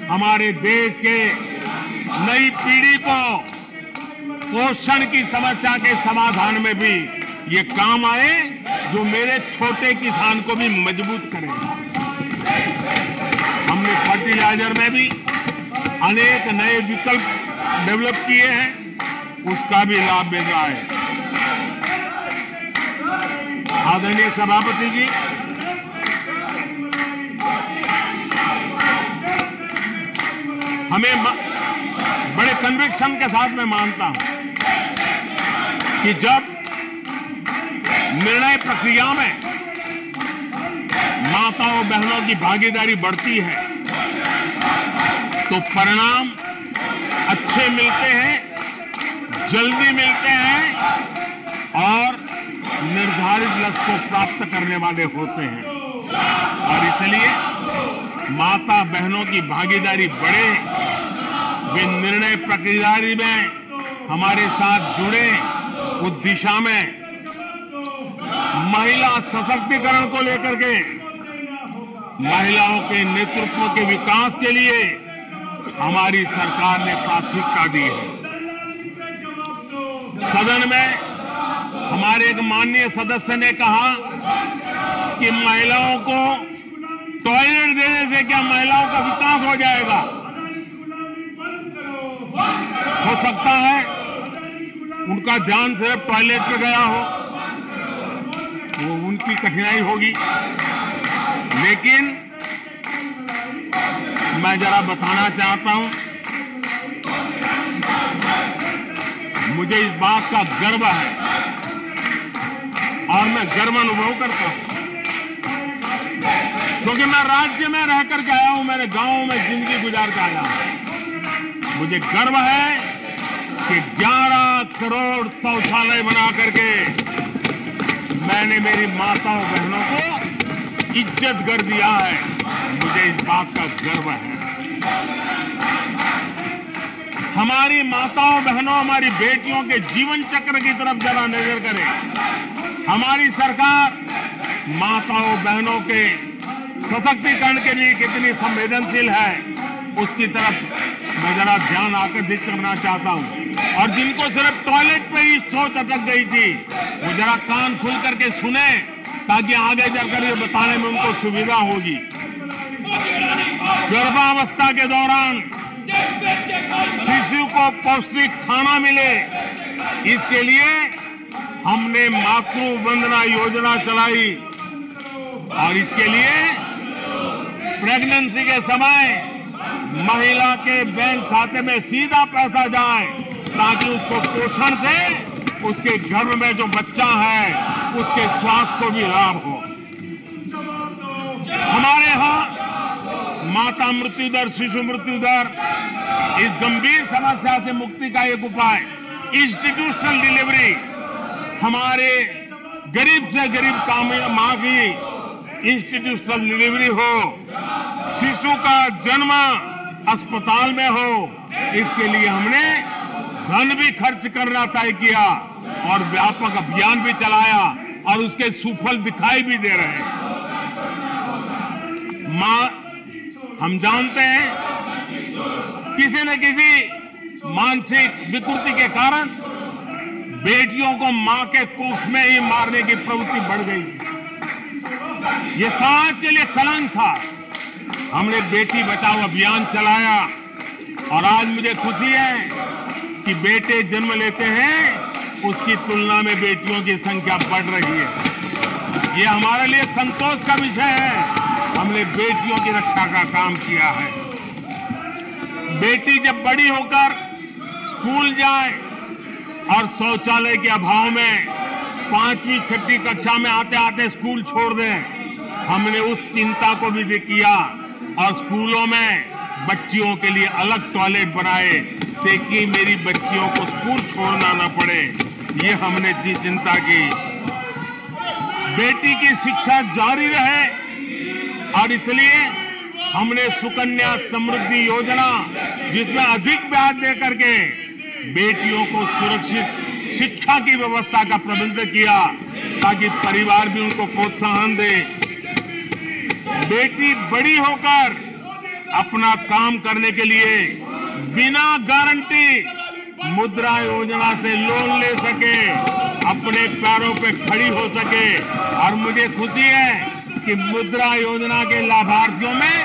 हमारे देश के नई पीढ़ी को पोषण की समस्या के समाधान में भी ये काम आए, जो मेरे छोटे किसान को भी मजबूत करेगा। हमने फर्टिलाइजर में भी अनेक नए विकल्प डेवलप किए हैं, उसका भी लाभ मिल रहा है। आदरणीय सभापति जी, हमें बड़े कन्विक्शन के साथ मैं मानता हूं कि जब निर्णय प्रक्रिया में माताओं बहनों की भागीदारी बढ़ती है तो परिणाम अच्छे मिलते हैं, जल्दी मिलते हैं और निर्धारित लक्ष्य को प्राप्त करने वाले होते हैं। और इसलिए माता बहनों की भागीदारी बढ़े, वे निर्णय प्रक्रिया में हमारे साथ जुड़े, उस दिशा में महिला सशक्तिकरण को लेकर के, महिलाओं के नेतृत्व के विकास के लिए हमारी सरकार ने प्राथमिकता दी है। सदन में हमारे एक माननीय सदस्य ने कहा कि महिलाओं को टॉयलेट देने से क्या महिलाओं का विकास हो जाएगा? हो सकता है उनका ध्यान सिर्फ टॉयलेट पे गया हो, वो उनकी कठिनाई होगी, लेकिन मैं जरा बताना चाहता हूं, मुझे इस बात का गर्व है और मैं गर्व अनुभव करता हूं, क्योंकि मैं राज्य में रह करके आया हूं, मेरे गांव में जिंदगी गुजार के आया हूं। मुझे गर्व है कि 11 करोड़ शौचालय बना करके मैंने मेरी माताओं बहनों को इज्जत कर दिया है। मुझे इस बात का गर्व है। हमारी माताओं बहनों, हमारी बेटियों के जीवन चक्र की तरफ जरा नजर करें। हमारी सरकार माताओं बहनों के सशक्तिकरण के लिए कितनी संवेदनशील है, उसकी तरफ मैं जरा ध्यान आकर्षित करना चाहता हूं। और जिनको सिर्फ टॉयलेट पे ही सोच अटक गई थी, वो जरा कान खुल करके सुने, ताकि आगे जाकर ये बताने में उनको सुविधा होगी। गर्भावस्था के दौरान शिशु को पौष्टिक खाना मिले, इसके लिए हमने मातृ वंदना योजना चलाई और इसके लिए प्रेगनेंसी के समय महिला के बैंक खाते में सीधा पैसा जाए, ताकि उसको पोषण से उसके गर्भ में जो बच्चा है उसके स्वास्थ्य को भी लाभ हो। हमारे यहाँ माता मृत्यु दर, शिशु मृत्यु दर, इस गंभीर समस्या से मुक्ति का एक उपाय इंस्टीट्यूशनल डिलीवरी, हमारे गरीब से गरीब मां की इंस्टीट्यूशनल डिलीवरी हो, शिशु का जन्म अस्पताल में हो, इसके लिए हमने धन भी खर्च करना तय किया और व्यापक अभियान भी चलाया और उसके सुफल दिखाई भी दे रहे हैं। हम जानते हैं किसी न किसी मानसिक विकृति के कारण बेटियों को मां के कोख में ही मारने की प्रवृत्ति बढ़ गई थी। ये समाज के लिए कलंक था। हमने बेटी बचाओ अभियान चलाया और आज मुझे खुशी है कि बेटे जन्म लेते हैं उसकी तुलना में बेटियों की संख्या बढ़ रही है। ये हमारे लिए संतोष का विषय है। हमने बेटियों की रक्षा का काम किया है। बेटी जब बड़ी होकर स्कूल जाए और शौचालय के अभाव में 5वीं 6वीं कक्षा में आते आते स्कूल छोड़ दें, हमने उस चिंता को भी किया और स्कूलों में बच्चियों के लिए अलग टॉयलेट बनाए ताकि मेरी बच्चियों को स्कूल छोड़ना न पड़े। ये हमने चिंता की। बेटी की शिक्षा जारी रहे और इसलिए हमने सुकन्या समृद्धि योजना, जिसमें अधिक ब्याज दे करके बेटियों को सुरक्षित शिक्षा की व्यवस्था का प्रबंध किया ताकि परिवार भी उनको प्रोत्साहन दे। बेटी बड़ी होकर अपना काम करने के लिए बिना गारंटी मुद्रा योजना से लोन ले सके, अपने पैरों पे खड़ी हो सके। और मुझे खुशी है कि मुद्रा योजना के लाभार्थियों में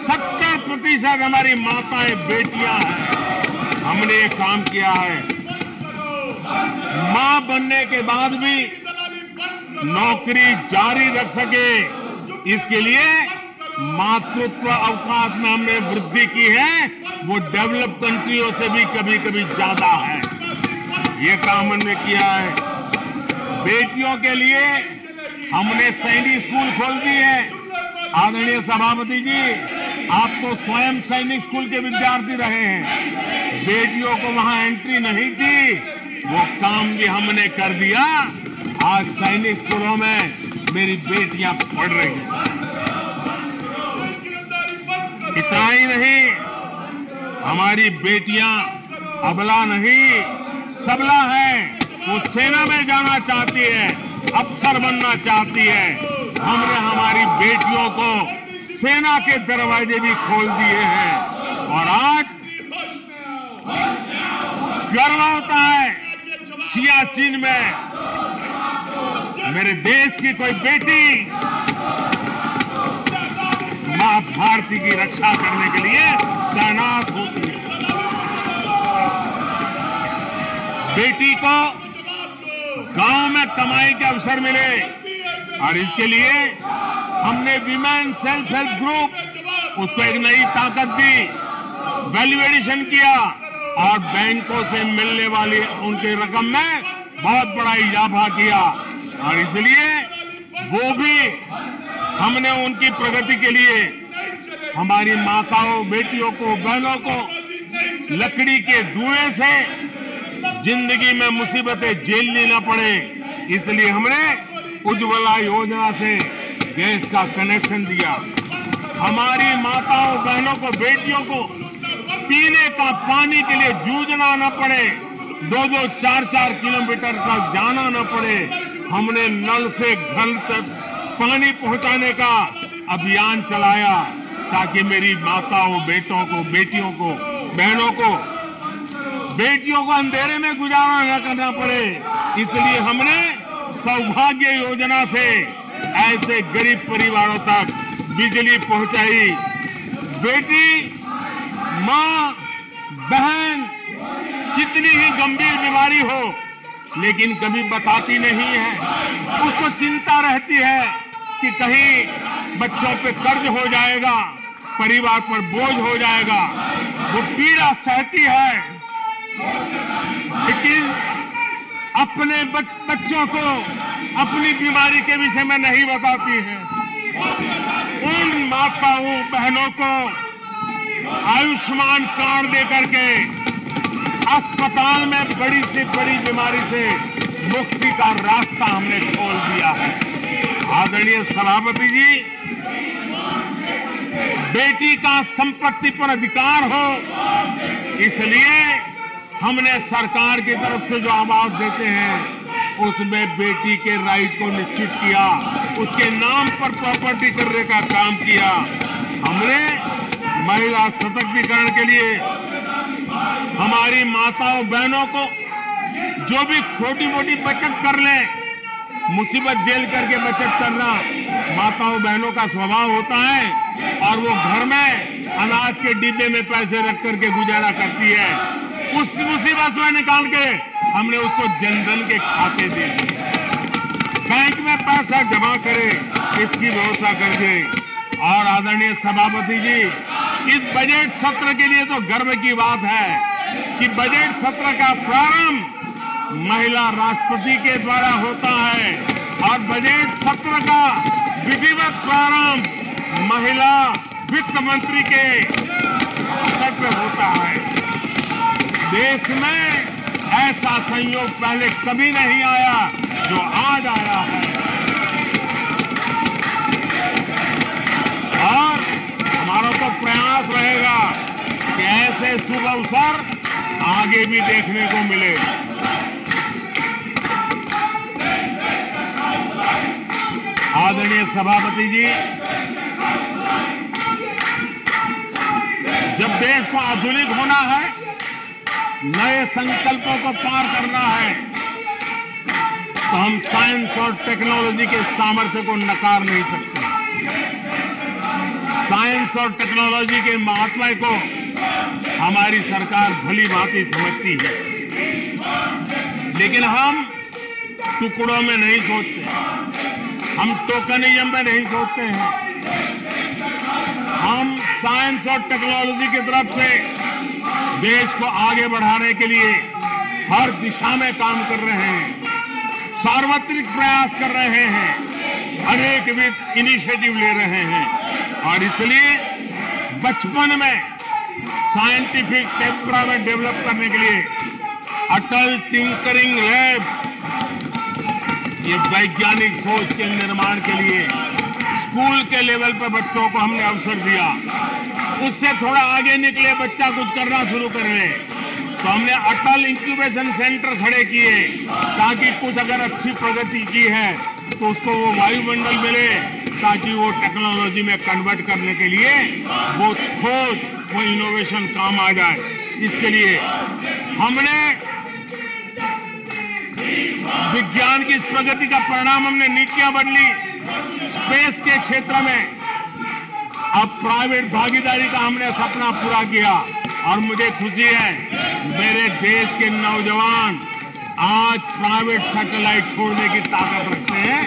70% हमारी माताएं बेटियां हैं। हमने ये काम किया है। मां बनने के बाद भी नौकरी जारी रख सके, इसके लिए मातृत्व अवकाश में हमने वृद्धि की है। वो डेवलप कंट्रियों से भी कभी कभी ज्यादा है। ये काम हमने किया है। बेटियों के लिए हमने सैनिक स्कूल खोल दी है। आदरणीय सभापति जी, आप तो स्वयं सैनिक स्कूल के विद्यार्थी रहे हैं। बेटियों को वहां एंट्री नहीं थी, वो काम भी हमने कर दिया। आज सैनिक स्कूलों में मेरी बेटियां पढ़ रही हैं। इतना ही नहीं, हमारी बेटियां अबला नहीं सबला है। वो सेना में जाना चाहती है, अफसर बनना चाहती है। हमने हमारी बेटियों को सेना के दरवाजे भी खोल दिए हैं। और आज गर्व होता है सियाचिन में मेरे देश की कोई बेटी मां भारती की रक्षा करने के लिए तैनात होती है। बेटी को गांव में कमाई के अवसर मिले और इसके लिए हमने विमेन सेल्फ हेल्प ग्रुप, उसको एक नई ताकत दी, वैल्यू एडिशन किया और बैंकों से मिलने वाली उनकी रकम में बहुत बड़ा इजाफा किया। और इसलिए वो भी हमने उनकी प्रगति के लिए हमारी माताओं, बेटियों को, बहनों को लकड़ी के धुएं से जिंदगी में मुसीबतें झेलनी न पड़े, इसलिए हमने उज्ज्वला योजना से गैस का कनेक्शन दिया। हमारी माताओं, बहनों को, बेटियों को पीने का पानी के लिए जूझना न पड़े, 2-2, 4-4 किलोमीटर तक जाना न पड़े। हमने नल से घर तक पानी पहुंचाने का अभियान चलाया ताकि मेरी माताओं, बेटों को, बेटियों को, बहनों को, बेटियों को अंधेरे में गुजारा न करना पड़े। इसलिए हमने सौभाग्य योजना से ऐसे गरीब परिवारों तक बिजली पहुंचाई। बेटी, मां, बहन कितनी ही गंभीर बीमारी हो लेकिन कभी बताती नहीं है। उसको चिंता रहती है कि कहीं बच्चों पे कर्ज हो जाएगा, परिवार पर बोझ हो जाएगा। वो पीड़ा सहती है लेकिन अपने बच्चों को अपनी बीमारी के विषय में नहीं बताती है। उन माताओं, बहनों को आयुष्मान कार्ड दे करके अस्पताल में बड़ी से बड़ी बीमारी से मुक्ति का रास्ता हमने खोल दिया है। आदरणीय सभापति जी, बेटी का संपत्ति पर अधिकार हो, इसलिए हमने सरकार की तरफ से जो आवाज देते हैं उसमें बेटी के राइट को निश्चित किया, उसके नाम पर प्रॉपर्टी करने का काम किया। हमने महिला सशक्तिकरण के लिए हमारी माताओं, बहनों को जो भी छोटी मोटी बचत कर ले, मुसीबत झेल करके बचत करना माताओं, बहनों का स्वभाव होता है और वो घर में अनाज के डिब्बे में पैसे रख करके गुजारा करती है। उस मुसीबत में निकाल के हमने उसको जनधन के खाते दे दिए। बैंक में पैसा जमा करे इसकी व्यवस्था कर दे। और आदरणीय सभापति जी, इस बजट सत्र के लिए तो गर्व की बात है कि बजट सत्र का प्रारंभ महिला राष्ट्रपति के द्वारा होता है और बजट सत्र का विधिवत प्रारंभ महिला वित्त मंत्री के स्तर पर होता है। देश में ऐसा संयोग पहले कभी नहीं आया जो आज आया है। और हमारा तो प्रयास रहेगा कि ऐसे शुभ अवसर आगे भी देखने को मिले। आदरणीय सभापति जी, जब देश को आधुनिक होना है, नए संकल्पों को पार करना है, तो हम साइंस और टेक्नोलॉजी के सामर्थ्य को नकार नहीं सकते। साइंस और टेक्नोलॉजी के महात्मा को हमारी सरकार भली भांति समझती है, लेकिन हम टुकड़ों में नहीं सोचते, हम टोकनिज्म में नहीं सोचते हैं। हम साइंस और टेक्नोलॉजी की तरफ से देश को आगे बढ़ाने के लिए हर दिशा में काम कर रहे हैं, सार्वत्रिक प्रयास कर रहे हैं, अनेकविध इनिशिएटिव ले रहे हैं। और इसलिए बचपन में साइंटिफिक टेम्परामेंट डेवलप करने के लिए अटल टिंकरिंग लैब, ये वैज्ञानिक सोच के निर्माण के लिए स्कूल के लेवल पर बच्चों को हमने अवसर दिया। उससे थोड़ा आगे निकले, बच्चा कुछ करना शुरू कर ले, तो हमने अटल इंक्यूबेशन सेंटर खड़े किए, ताकि कुछ अगर अच्छी प्रगति की है तो उसको वो वायुमंडल मिले, ताकि वो टेक्नोलॉजी में कन्वर्ट करने के लिए वो खोज, वो इनोवेशन काम आ जाए। इसके लिए हमने विज्ञान की इस प्रगति का परिणाम, हमने नीतियां बदली। स्पेस के क्षेत्र में अब प्राइवेट भागीदारी का हमने सपना पूरा किया और मुझे खुशी है मेरे देश के नौजवान आज प्राइवेट सैटेलाइट छोड़ने की ताकत रखते हैं।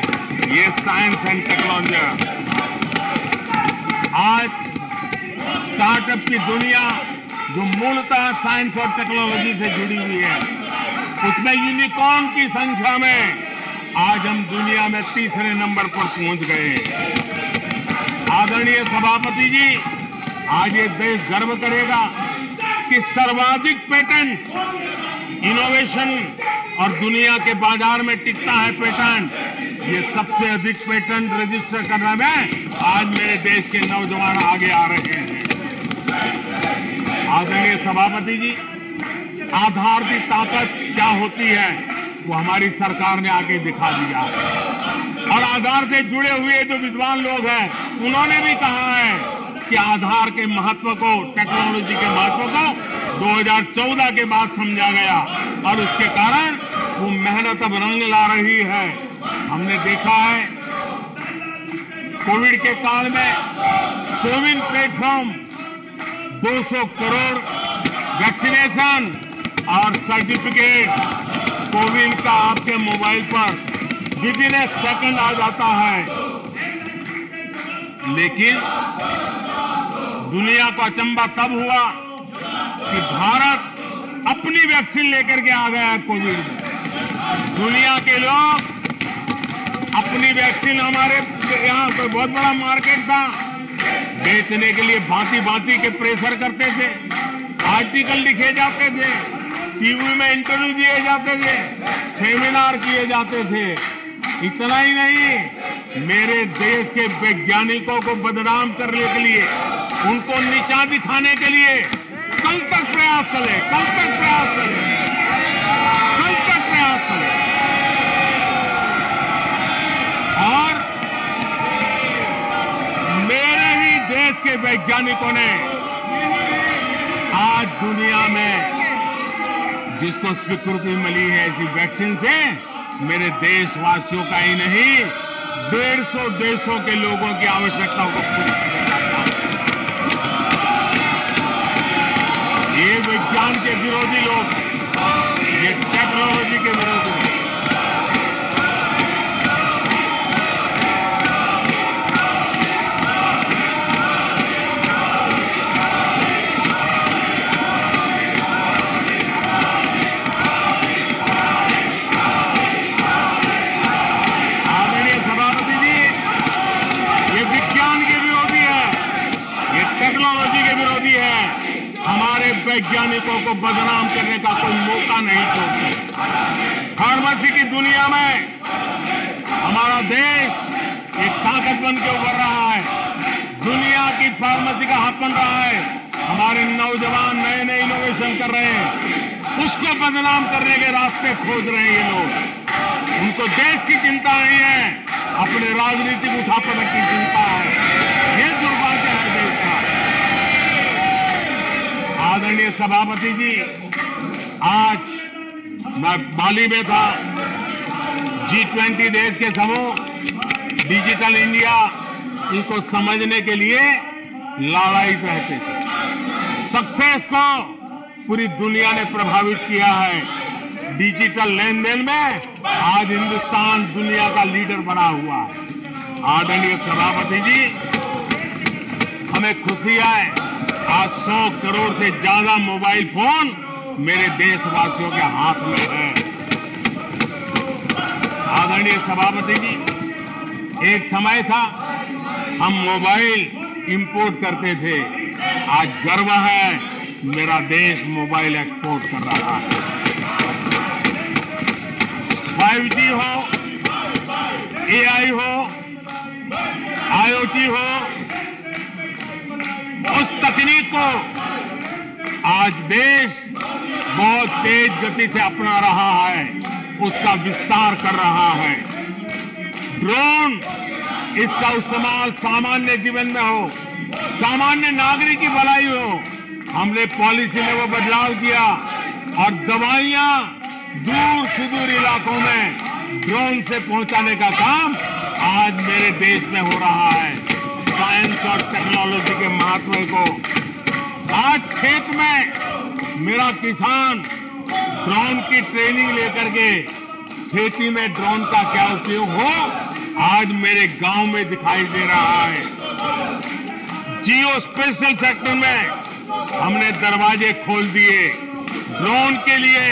ये साइंस एंड टेक्नोलॉजी। आज स्टार्टअप की दुनिया जो मूलतः साइंस और टेक्नोलॉजी से जुड़ी हुई है, उसमें यूनिकॉर्न की संख्या में आज हम दुनिया में तीसरे नंबर पर पहुंच गए। आदरणीय सभापति जी, आज ये देश गर्व करेगा कि सर्वाधिक पेटेंट इनोवेशन और दुनिया के बाजार में टिकता है पेटेंट, ये सबसे अधिक पेटेंट रजिस्टर करने में आज मेरे देश के नौजवान आगे आ रहे हैं। आदरणीय सभापति जी, आधार की ताकत क्या होती है वो हमारी सरकार ने आके दिखा दिया। और आधार से जुड़े हुए जो विद्वान लोग हैं, उन्होंने भी कहा है कि आधार के महत्व को, टेक्नोलॉजी के महत्व को 2014 के बाद समझा गया और उसके कारण वो मेहनत अब रंग ला रही है। हमने देखा है कोविड के काल में कोविन प्लेटफॉर्म 200 करोड़ वैक्सीनेशन और सर्टिफिकेट कोविन का आपके मोबाइल पर विद इन ए सेकंड आ जाता है। लेकिन दुनिया को अचंभा तब हुआ कि भारत अपनी वैक्सीन लेकर के आ गया कोविड में। दुनिया के लोग अपनी वैक्सीन, हमारे यहाँ कोई बहुत बड़ा मार्केट था, बेचने के लिए भांति भांति के प्रेशर करते थे, आर्टिकल लिखे जाते थे, टीवी में इंटरव्यू दिए जाते थे, सेमिनार किए जाते थे। इतना ही नहीं, मेरे देश के वैज्ञानिकों को बदनाम करने के लिए, उनको नीचा दिखाने के लिए कल तक प्रयास चले, कल तक प्रयास चले, कल तक प्रयास चले। और मेरे ही देश के वैज्ञानिकों ने आज दुनिया में जिसको स्वीकृति मिली है ऐसी वैक्सीन से, मेरे देशवासियों का ही नहीं 150 देशों के लोगों की आवश्यकताओं को पूरी किया जाता है। ये विज्ञान के विरोधी लोग, ये टेक्नोलॉजी के विरोधी लोग। आदरणीय सभापति जी, ये विज्ञान के विरोधी है, ये टेक्नोलॉजी के विरोधी है। हमारे वैज्ञानिकों को बदनाम करने का कोई मौका नहीं छोड़ते। फार्मेसी की दुनिया में हमारा देश एक ताकत बन के उभर रहा है। दुनिया की फार्मेसी का हब बन रहा है। हमारे नौजवान नए नए इनोवेशन कर रहे हैं, उसको बदनाम करने के रास्ते खोज रहे हैं ये लोग। उनको देश की चिंता नहीं है, अपने राजनीतिक उठापटक की चिंता है। ये दुर्भाग्य है देश का। आदरणीय सभापति जी, आज मैं बाली में था। G20 देश के समूह डिजिटल इंडिया इनको समझने के लिए लालायित रहते थे। सक्सेस को पूरी दुनिया ने प्रभावित किया है। डिजिटल लेन देन में आज हिंदुस्तान दुनिया का लीडर बना हुआ है। आदरणीय सभापति जी, हमें खुशी है आज 100 करोड़ से ज्यादा मोबाइल फोन मेरे देशवासियों के हाथ में है। आदरणीय सभापति जी, एक समय था हम मोबाइल इंपोर्ट करते थे। आज गर्व है मेरा देश मोबाइल एक्सपोर्ट कर रहा है। 5G हो, AI हो, IoT हो, उस तकनीक को आज देश बहुत तेज गति से अपना रहा है, उसका विस्तार कर रहा है। ड्रोन, इसका इस्तेमाल सामान्य जीवन में हो, सामान्य नागरिक की भलाई हो। हमने पॉलिसी में वो बदलाव किया और दवाइयां दूर सुदूर इलाकों में ड्रोन से पहुंचाने का काम आज मेरे देश में हो रहा है। साइंस और टेक्नोलॉजी के महत्व को आज खेत में मेरा किसान ड्रोन की ट्रेनिंग लेकर के खेती में ड्रोन का क्या उपयोग हो, आज मेरे गांव में दिखाई दे रहा है। जियो स्पेशल सेक्टर में हमने दरवाजे खोल दिए। ड्रोन के लिए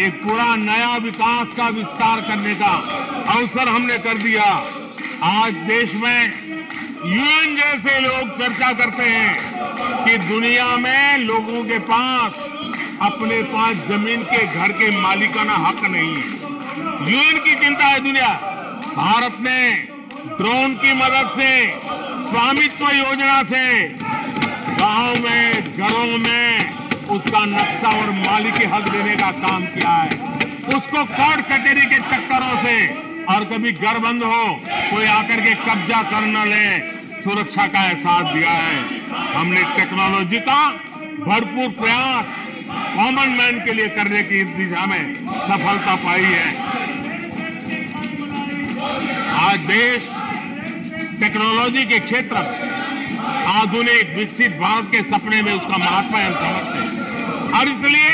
एक पूरा नया विकास का विस्तार करने का अवसर हमने कर दिया। आज देश में यूएन जैसे लोग चर्चा करते हैं कि दुनिया में लोगों के पास अपने पास जमीन के घर के मालिकाना हक नहीं है। यूएन की चिंता है दुनिया। भारत ने ड्रोन की मदद से, स्वामित्व योजना से गांव में, घरों में उसका नक्शा और मालिकी हक देने का काम किया है। उसको कोर्ट कचहरी के चक्करों से और कभी घर बंद हो, कोई आकर के कब्जा कर न ले, सुरक्षा का एहसास दिया है। हमने टेक्नोलॉजी का भरपूर प्रयास कॉमन मैन के लिए करने की दिशा में सफलता पाई है। आज देश टेक्नोलॉजी के क्षेत्र में आधुनिक विकसित भारत के सपने में उसका महत्व हम समझते हैं और इसलिए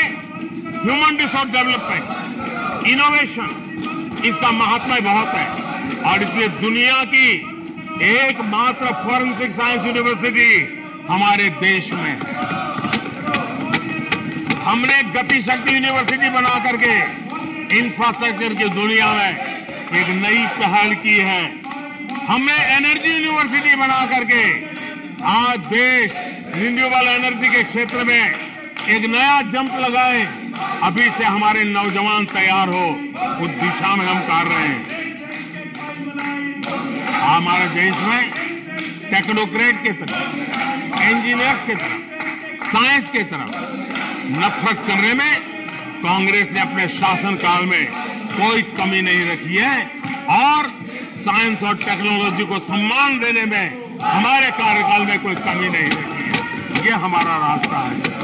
ह्यूमन रिसोर्स डेवलपमेंट, इनोवेशन, इसका महत्व बहुत है। और इसलिए दुनिया की एकमात्र फॉरेंसिक साइंस यूनिवर्सिटी हमारे देश में है। हमने गति शक्ति यूनिवर्सिटी बना करके इंफ्रास्ट्रक्चर की दुनिया में एक नई पहल की है। हमने एनर्जी यूनिवर्सिटी बना करके आज देश रिन्यूएबल एनर्जी के क्षेत्र में एक नया जंप लगाए। अभी से हमारे नौजवान तैयार हो, उस दिशा में हम कर रहे हैं। हमारे देश में टेक्नोक्रेट की तरफ, इंजीनियर्स की तरफ, साइंस की तरफ नफरत करने में कांग्रेस ने अपने शासनकाल में कोई कमी नहीं रखी है और साइंस और टेक्नोलॉजी को सम्मान देने में हमारे कार्यकाल में कोई कमी नहीं रखी है। ये हमारा रास्ता है।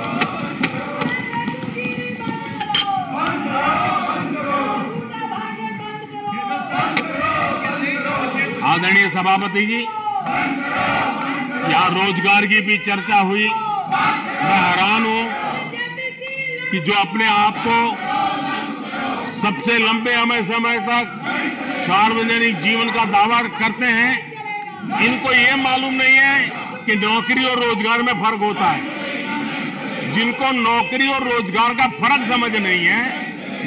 आदरणीय सभापति जी, यहाँ रोजगार की भी चर्चा हुई। मैं हैरान हूं कि जो अपने आप को सबसे लंबे समय तक सार्वजनिक जीवन का दावा करते हैं, इनको ये मालूम नहीं है कि नौकरी और रोजगार में फर्क होता है। जिनको नौकरी और रोजगार का फर्क समझ नहीं है,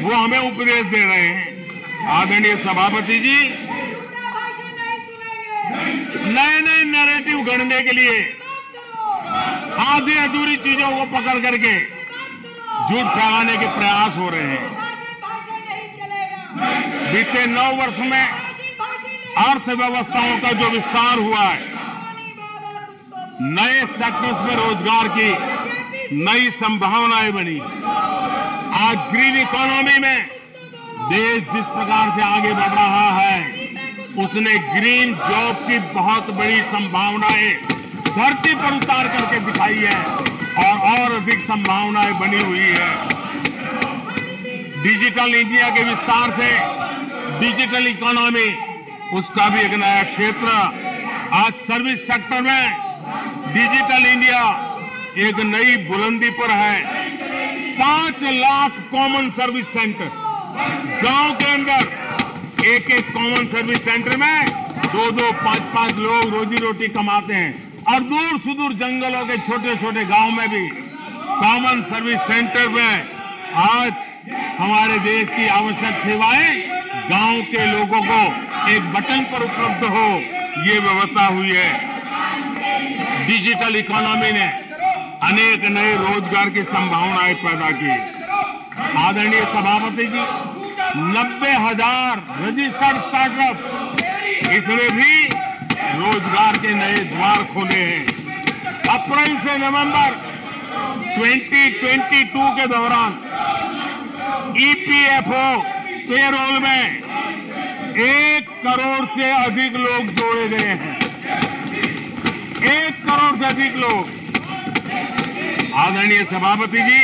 वो हमें उपदेश दे रहे हैं। आदरणीय सभापति जी, नए नए नैरेटिव गढ़ने के लिए आधी अधूरी चीजों को पकड़ करके झूठ फैलाने के प्रयास हो रहे हैं। बीते 9 वर्ष में अर्थव्यवस्थाओं का जो विस्तार हुआ है, नए सेक्टर्स में रोजगार की नई संभावनाएं बनी। आज ग्रीन इकोनॉमी में देश जिस प्रकार से आगे बढ़ रहा है, उसने ग्रीन जॉब की बहुत बड़ी संभावनाएं धरती पर उतार करके दिखाई है और अधिक संभावनाएं बनी हुई है। डिजिटल इंडिया के विस्तार से डिजिटल इकोनॉमी, उसका भी एक नया क्षेत्र। आज सर्विस सेक्टर में डिजिटल इंडिया एक नई बुलंदी पर है। 5 लाख कॉमन सर्विस सेंटर, गांव के अंदर एक कॉमन सर्विस सेंटर में 2-2, 5-5 लोग रोजी रोटी कमाते हैं। और दूर सुदूर जंगलों के छोटे छोटे गांव में भी कॉमन सर्विस सेंटर में आज हमारे देश की आवश्यक सेवाएं गांव के लोगों को एक बटन पर उपलब्ध हो, ये व्यवस्था हुई है। डिजिटल इकोनॉमी ने अनेक नए रोजगार की संभावनाएं पैदा की। आदरणीय सभापति जी, 90,000 रजिस्टर्ड स्टार्टअप, इसने भी रोजगार के नए द्वार खोले हैं। अप्रैल से नवंबर 2022 के दौरान ईपीएफओ पेरोल में 1 करोड़ से अधिक लोग जोड़े गए हैं। 1 करोड़ से अधिक लोग। आदरणीय सभापति जी,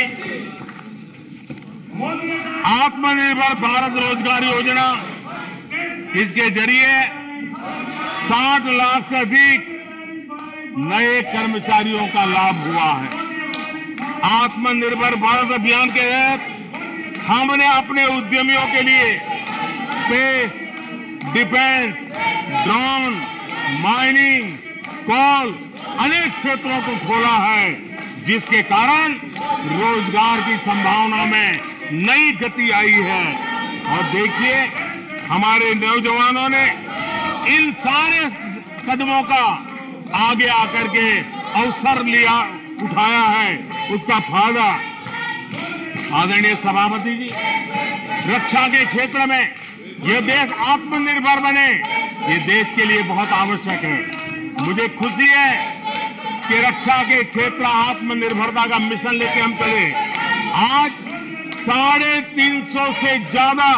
आत्मनिर्भर भारत रोजगार योजना, इसके जरिए 60 लाख से अधिक नए कर्मचारियों का लाभ हुआ है। आत्मनिर्भर भारत अभियान के तहत हमने अपने उद्यमियों के लिए स्पेस, डिफेंस, ड्रोन, माइनिंग, कोल, अनेक क्षेत्रों को खोला है, जिसके कारण रोजगार की संभावना में नई गति आई है। और देखिए, हमारे नौजवानों ने इन सारे कदमों का आगे आकर के अवसर उठाया है, उसका फायदा। आदरणीय सभापति जी, रक्षा के क्षेत्र में यह देश आत्मनिर्भर बने, ये देश के लिए बहुत आवश्यक है। मुझे खुशी है कि रक्षा के क्षेत्र आत्मनिर्भरता का मिशन लेके हम चले। आज 350 से ज्यादा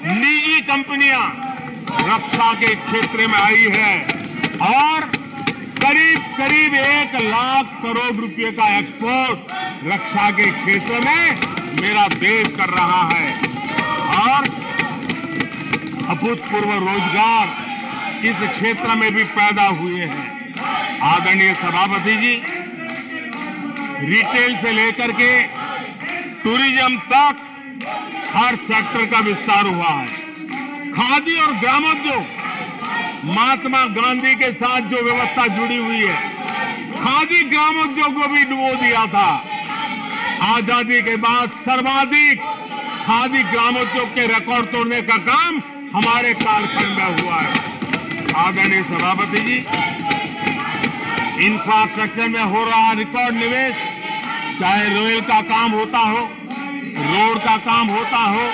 निजी कंपनियां रक्षा के क्षेत्र में आई है और करीब 1 लाख करोड़ रुपए का एक्सपोर्ट रक्षा के क्षेत्र में मेरा देश कर रहा है। और अभूतपूर्व रोजगार इस क्षेत्र में भी पैदा हुए हैं। आदरणीय सभापति जी, रिटेल से लेकर के टूरिज्म तक हर सेक्टर का विस्तार हुआ है। खादी और ग्रामोद्योग, महात्मा गांधी के साथ जो व्यवस्था जुड़ी हुई है, खादी ग्रामोद्योग को भी डुबो दिया था। आजादी के बाद सर्वाधिक खादी ग्रामोद्योग के रिकॉर्ड तोड़ने का काम हमारे कालखंड में हुआ है। आदरणीय सभापति जी, इंफ्रास्ट्रक्चर में हो रहा रिकॉर्ड निवेश, चाहे रेल का काम होता हो, रोड का काम होता हो,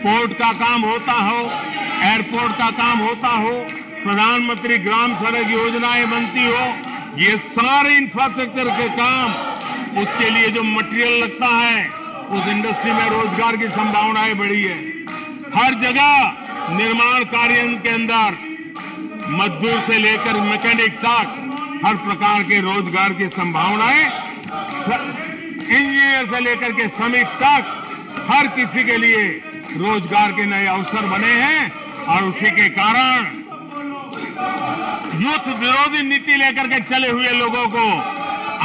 पोर्ट का काम होता हो, एयरपोर्ट का काम होता हो, प्रधानमंत्री ग्राम सड़क योजनाएं बनती हो, ये सारे इंफ्रास्ट्रक्चर के काम, उसके लिए जो मटेरियल लगता है, उस इंडस्ट्री में रोजगार की संभावनाएं बढ़ी है। हर जगह निर्माण कार्य के अंदर मजदूर से लेकर मैकेनिक तक हर प्रकार के रोजगार की संभावनाएं, इंजीनियर से लेकर के श्रमिक तक हर किसी के लिए रोजगार के नए अवसर बने हैं। और उसी के कारण यूथ विरोधी नीति लेकर के चले हुए लोगों को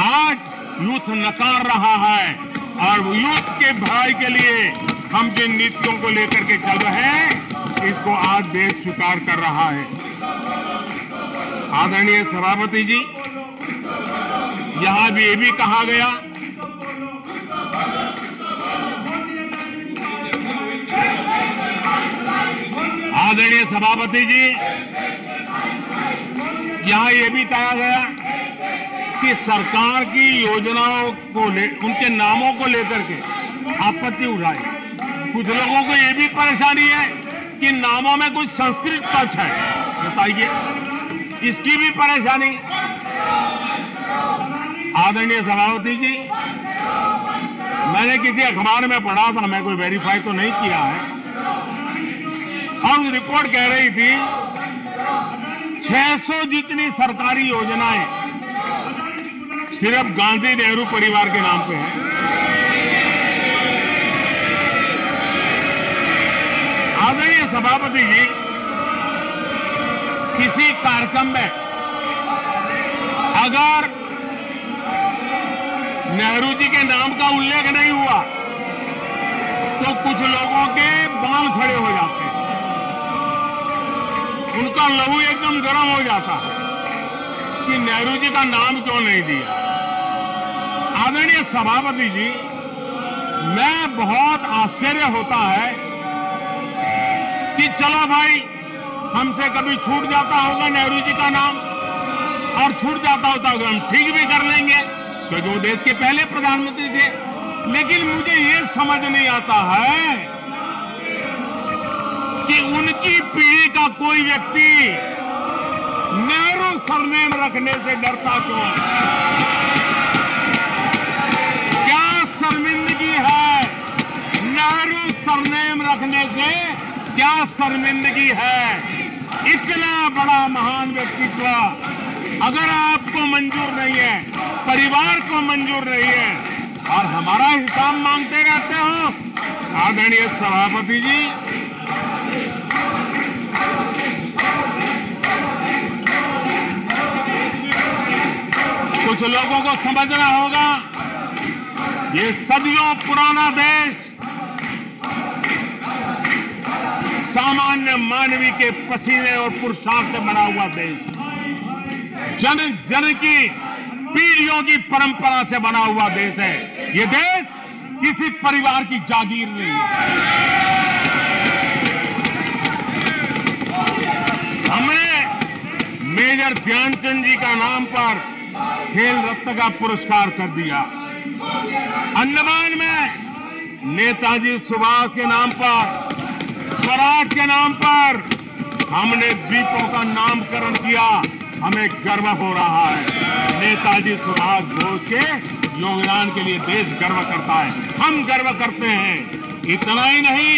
आज यूथ नकार रहा है। और यूथ के भलाई के लिए हम जिन नीतियों को लेकर के चल रहे हैं, इसको आज देश स्वीकार कर रहा है। आदरणीय सभापति जी, यहां भी ये भी कहा गया आदरणीय सभापति जी, यहां ये भी कहा गया कि सरकार की योजनाओं को उनके नामों को लेकर के आपत्ति उठाई। कुछ लोगों को ये भी परेशानी है कि नामों में कुछ संस्कृत टच है। बताइए, इसकी भी परेशानी। आदरणीय सभापति जी, मैंने किसी अखबार में पढ़ा था, मैं कोई वेरीफाई तो नहीं किया है, और रिपोर्ट कह रही थी 600 जितनी सरकारी योजनाएं सिर्फ गांधी नेहरू परिवार के नाम पे है। आदरणीय सभापति जी, किसी कार्यक्रम में अगर नेहरू जी के नाम का उल्लेख नहीं हुआ तो कुछ लोगों के बाल खड़े हो जाते हैं, उनका लहू एकदम गर्म हो जाता है कि नेहरू जी का नाम क्यों नहीं दिया। आदरणीय सभापति जी, मैं बहुत आश्चर्य होता है कि चलो भाई, हमसे कभी छूट जाता होगा नेहरू जी का नाम, और छूट जाता होता होगा हम ठीक भी कर लेंगे क्योंकि वो देश के पहले प्रधानमंत्री थे। लेकिन मुझे ये समझ नहीं आता है कि उनकी पीढ़ी का कोई व्यक्ति नेहरू सरनेम रखने से डरता क्यों? क्या शर्मिंदगी है नेहरू सरनेम रखने से? क्या शर्मिंदगी है? इतना बड़ा महान व्यक्तित्व अगर आपको मंजूर नहीं है, परिवार को मंजूर नहीं है, और हमारा हिसाब मांगते रहते हो। आदरणीय सभापति जी, कुछ लोगों को समझना होगा, ये सदियों पुराना देश सामान्य मानवी के पसीने और पुरुषार्थ से बना हुआ देश, जन जन की पीढ़ियों की परंपरा से बना हुआ देश है। ये देश किसी परिवार की जागीर नहीं है। हमने मेजर ध्यानचंद जी का नाम पर खेल रत्न का पुरस्कार कर दिया। अंडमान में नेताजी सुभाष के नाम पर, स्वराज के नाम पर हमने द्वीपों का नामकरण किया। हमें गर्व हो रहा है। नेताजी सुभाष बोस के योगदान के लिए देश गर्व करता है, हम गर्व करते हैं। इतना ही नहीं,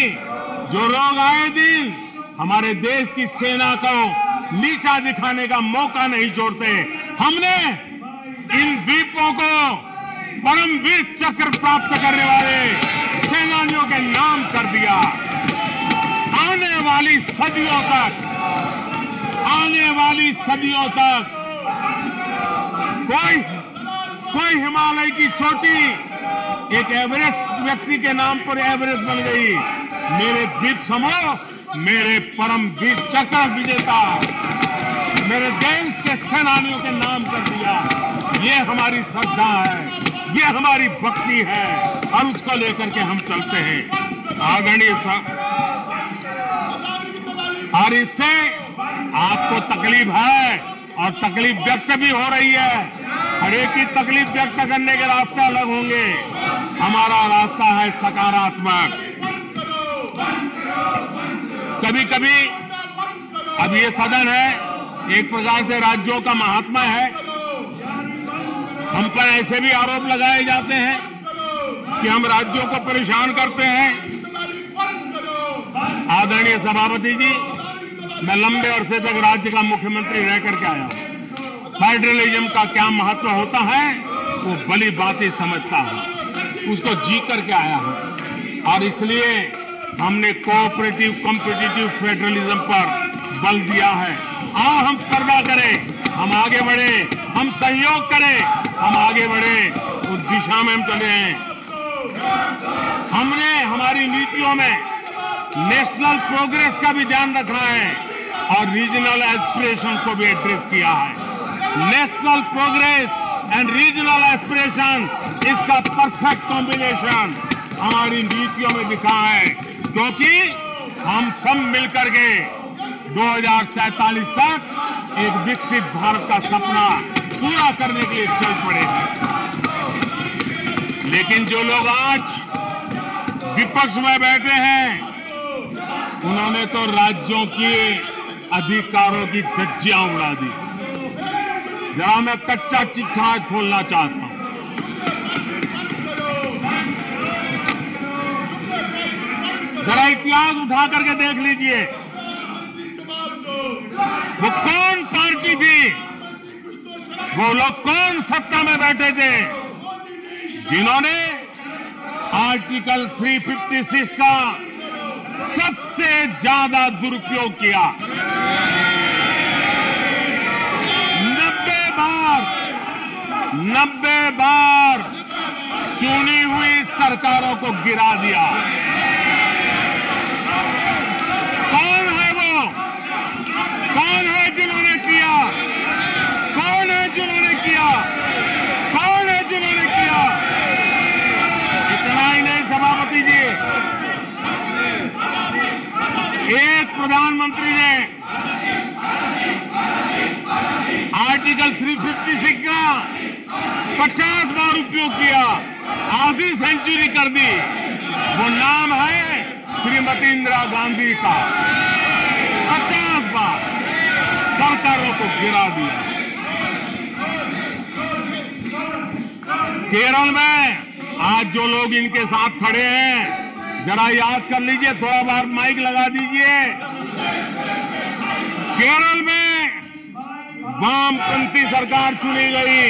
जो लोग आए दिन हमारे देश की सेना को नीचा दिखाने का मौका नहीं छोड़ते, हमने इन द्वीपों को परमवीर चक्र प्राप्त करने वाले सेनानियों के नाम कर दिया। आने वाली सदियों तक कोई हिमालय की चोटी एक एवरेस्ट व्यक्ति के नाम पर एवरेस्ट बन गई। मेरे द्वीप समूह मेरे परमवीर चक्र विजेता मेरे देश के सेनानियों के नाम कर दिया। ये हमारी श्रद्धा है, ये हमारी भक्ति है, और उसको लेकर के हम चलते हैं। आदरणीय और इससे आपको तकलीफ है और तकलीफ व्यक्त भी हो रही है। हर एक की तकलीफ व्यक्त करने के रास्ते अलग होंगे। हमारा रास्ता है सकारात्मक। कभी कभी अब ये सदन है, एक प्रकार से राज्यों का महात्मा है। हम पर ऐसे भी आरोप लगाए जाते हैं कि हम राज्यों को परेशान करते हैं। आदरणीय सभापति जी, मैं लंबे अरसे तक राज्य का मुख्यमंत्री रह करके आया हूं। फेडरलिज्म का क्या महत्व होता है वो भली बातें समझता हूं, उसको जी करके आया हूं, और इसलिए हमने कोऑपरेटिव कॉम्पिटिटिव फेडरलिज्म पर बल दिया है। आओ हम पर्दा करें, हम आगे बढ़े, हम सहयोग करें, हम आगे बढ़े, उस दिशा में हम चले हैं। हमने हमारी नीतियों में नेशनल प्रोग्रेस का भी ध्यान रखा है और रीजनल एस्पिरेशन को भी एड्रेस किया है। National progress and regional aspiration, इसका परफेक्ट कॉम्बिनेशन हमारी नीतियों में दिखा है, क्योंकि हम सब मिलकर के 2047 तक एक विकसित भारत का सपना पूरा करने के लिए चल पड़े हैं। लेकिन जो लोग आज विपक्ष में बैठे हैं, उन्होंने तो राज्यों के अधिकारों की धज्जियां उड़ा दी। जरा मैं कच्चा चिट्ठा आज खोलना चाहता हूं। जरा इतिहास उठा करके देख लीजिए, वो कौन पार्टी थी, वो लोग कौन सत्ता में बैठे थे जिन्होंने आर्टिकल 356 का सबसे ज्यादा दुरुपयोग किया। 90 बार चुनी हुई सरकारों को गिरा दिया। कौन है वो? कौन है जिन्होंने किया? कौन है जिन्होंने किया? कौन है जिन्होंने किया? इतना ही नहीं सभापति जी, एक प्रधानमंत्री ने आर्टिकल 356 का 50 बार उपयोग किया, आधी सेंचुरी कर दी। वो नाम है श्रीमती इंदिरा गांधी का। 50 बार सरकारों को गिरा दिया। केरल में आज जो लोग इनके साथ खड़े हैं, जरा याद कर लीजिए, थोड़ा बार माइक लगा दीजिए। केरल में वामपंथी सरकार चुनी गई,